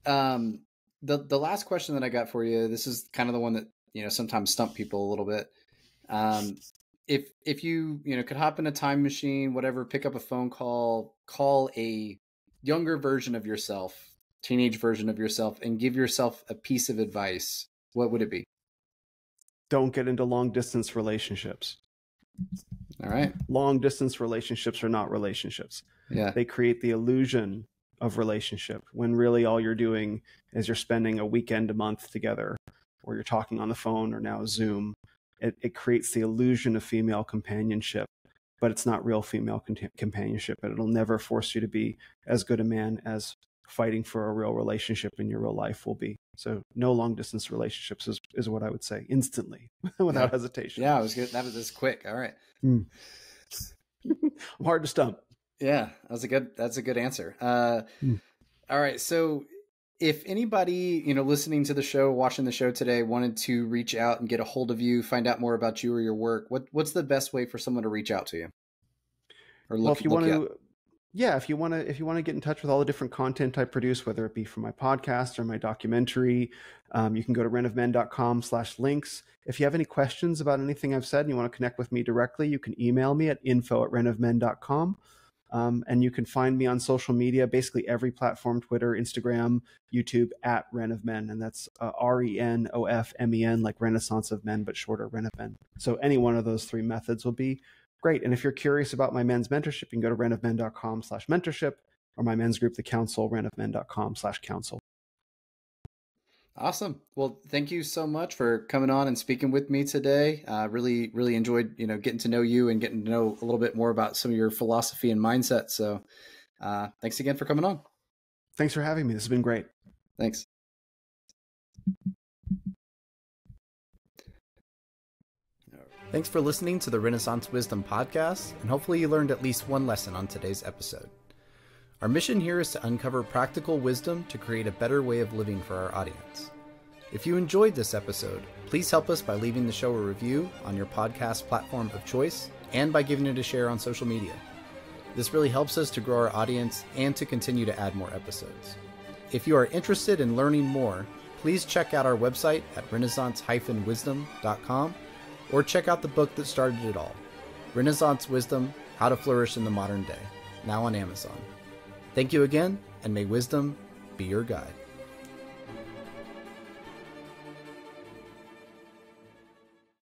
The last question that I got for you, this is kind of the one that, you know, sometimes stump people a little bit. If you could hop in a time machine, whatever, pick up a phone call a younger version of yourself, teenage version of yourself, and give yourself a piece of advice, what would it be? Don't get into long distance relationships. All right. Long distance relationships are not relationships. Yeah. They create the illusion of relationship when really all you're doing is you're spending a weekend a month together, or you're talking on the phone, or now Zoom. It creates the illusion of female companionship, but it's not real female companionship, and it'll never force you to be as good a man as fighting for a real relationship in your real life will be. So no long distance relationships is what I would say instantly without hesitation. Yeah, it was good. That was just quick. All right. I'm hard to stump. Yeah, that's a good answer. All right. So if anybody, listening to the show, watching the show today wanted to reach out and get a hold of you, find out more about you or your work, what's the best way for someone to reach out to you? Or look, if you want to, if you want to get in touch with all the different content I produce, whether it be from my podcast or my documentary, you can go to renofmen.com/links. If you have any questions about anything I've said and you want to connect with me directly, you can email me at info@renofmen.com. And you can find me on social media, basically every platform, Twitter, Instagram, YouTube, @RenofMen. And that's RENOFMEN, like Renaissance of Men, but shorter, Ren of Men. So any one of those three methods will be great. And if you're curious about my men's mentorship, you can go to renofmen.com/mentorship, or my men's group, The Council, renofmen.com/council. Awesome. Well, thank you so much for coming on and speaking with me today. Really, really enjoyed, getting to know you and getting to know a little bit more about some of your philosophy and mindset. So thanks again for coming on. Thanks for having me. This has been great. Thanks. Thanks for listening to the Renaissance Wisdom podcast, and hopefully you learned at least one lesson on today's episode. Our mission here is to uncover practical wisdom to create a better way of living for our audience. If you enjoyed this episode, please help us by leaving the show a review on your podcast platform of choice and by giving it a share on social media. This really helps us to grow our audience and to continue to add more episodes. If you are interested in learning more, please check out our website at renaissance-wisdom.com or check out the book that started it all, Renaissance Wisdom, How to Flourish in the Modern Day, now on Amazon. Thank you again, and may wisdom be your guide.